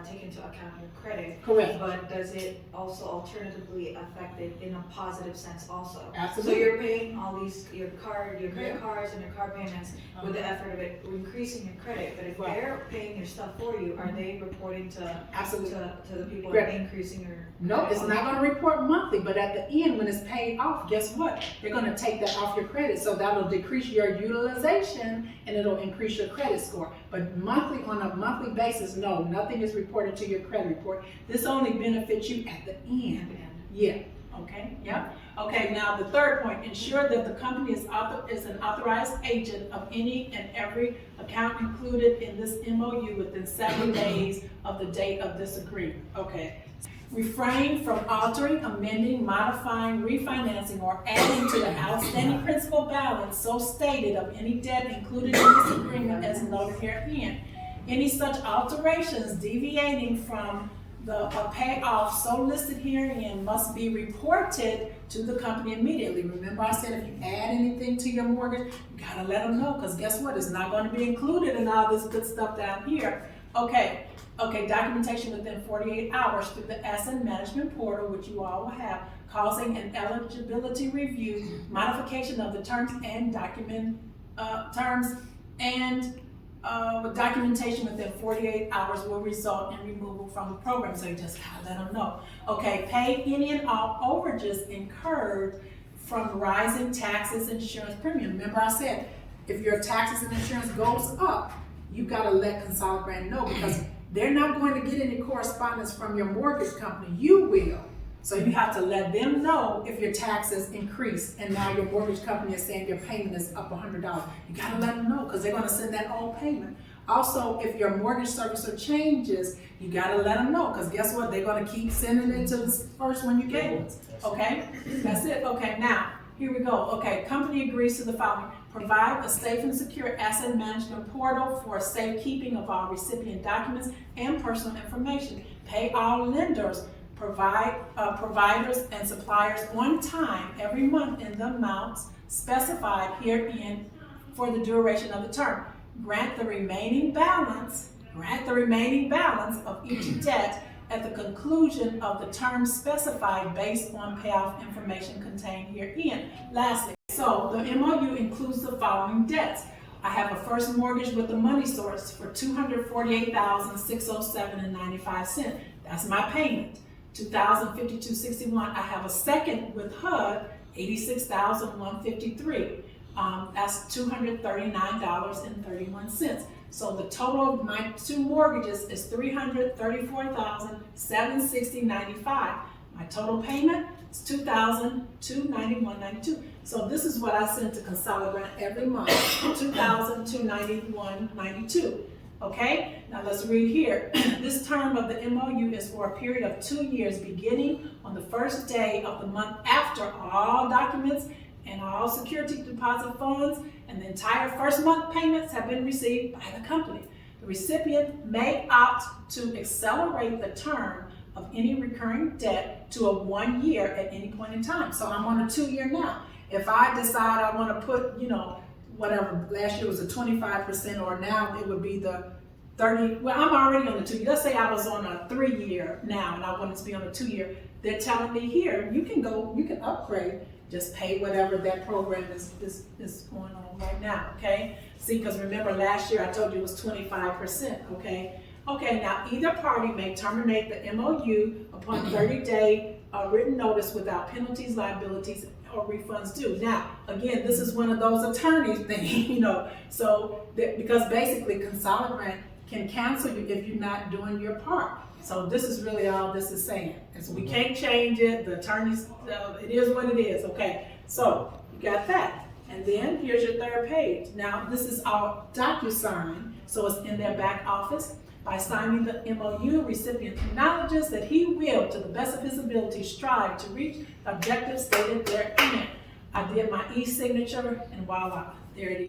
take into account your credit. Correct. But does it also alternatively affect it in a positive sense also? Absolutely. So you're paying all these, your credit cards and your car payments with the effort of it increasing your credit. But if they're paying your stuff for you, are they reporting to Absolutely. to the people Correct. increasing your No, it's not going to report monthly, but at the end, when it's paid off, guess what? They're going to take that off your credit, so that'll decrease your utilization and it'll increase your credit score. But monthly, on a monthly basis, no, nothing is reported to your credit report. This only benefits you at the end. Yeah. Okay. Yeah. Okay. Now the third point: ensure that the company is an authorized agent of any and every account included in this MOU within 7 days of the date of this agreement. Okay. Refrain from altering, amending, modifying, refinancing, or adding to the outstanding principal balance so stated of any debt included in this agreement as noted herein. Any such alterations deviating from the payoff so listed herein must be reported to the company immediately. Remember I said if you add anything to your mortgage, you gotta let them know, because guess what? It's not going to be included in all this good stuff down here. Okay, documentation within 48 hours through the asset management portal, which you all will have, causing an eligibility review, modification of the terms and with documentation within 48 hours will result in removal from the program. So you just gotta let them know. Okay, pay any and all overages incurred from rising taxes, insurance premium. Remember I said, if your taxes and insurance goes up, you gotta let Consoligrant know, because they're not going to get any correspondence from your mortgage company. You will. So you have to let them know if your taxes increase and now your mortgage company is saying your payment is up $100. You gotta let them know, because they're gonna send that old payment. Also, if your mortgage servicer changes, you gotta let them know, because guess what? They're gonna keep sending it to the first one you gave us. Okay? That's it. Okay, now, here we go. Okay, company agrees to the following. Provide a safe and secure asset management portal for safekeeping of all recipient documents and personal information. Pay all lenders, providers and suppliers on time every month in the amounts specified herein for the duration of the term. Grant the remaining balance of each debt at the conclusion of the term specified based on payoff information contained herein. Lastly, so the MOU includes the following debts. I have a first mortgage with the money source for $248,607.95. That's my payment. $2,052.61. I have a second with HUD, $86,153. That's $239.31. So the total of my two mortgages is $334,760.95. My total payment is $2,291.92. So this is what I send to Consoligrant every month, $2,291.92. Okay, now let's read here. This term of the MOU is for a period of 2 years, beginning on the first day of the month after all documents and all security deposit funds and the entire first month payments have been received by the company. The recipient may opt to accelerate the term of any recurring debt to a 1 year at any point in time. So I'm on a 2 year now. If I decide I want to put, whatever, last year was a 25%, or now it would be the 30, well, I'm already on the 2 year. Let's say I was on a 3 year now and I wanted to be on a 2 year. They're telling me here, you can upgrade, just pay whatever that program is going on right now, okay? See, because remember last year I told you it was 25%, okay? Okay, now either party may terminate the MOU upon 30-day written notice without penalties, liabilities, or refunds due. Now, again, this is one of those attorney things, so because basically Consoligrant can cancel you if you're not doing your part. So this is really all this is saying. And so we can't change it. The attorneys, it is what it is, okay? So you got that. And then here's your third page. Now, this is all DocuSign, so it's in their back office. By signing the MOU, recipient acknowledges that he will, to the best of his ability, strive to reach the objectives stated therein. I did my e-signature, and voila, there it is.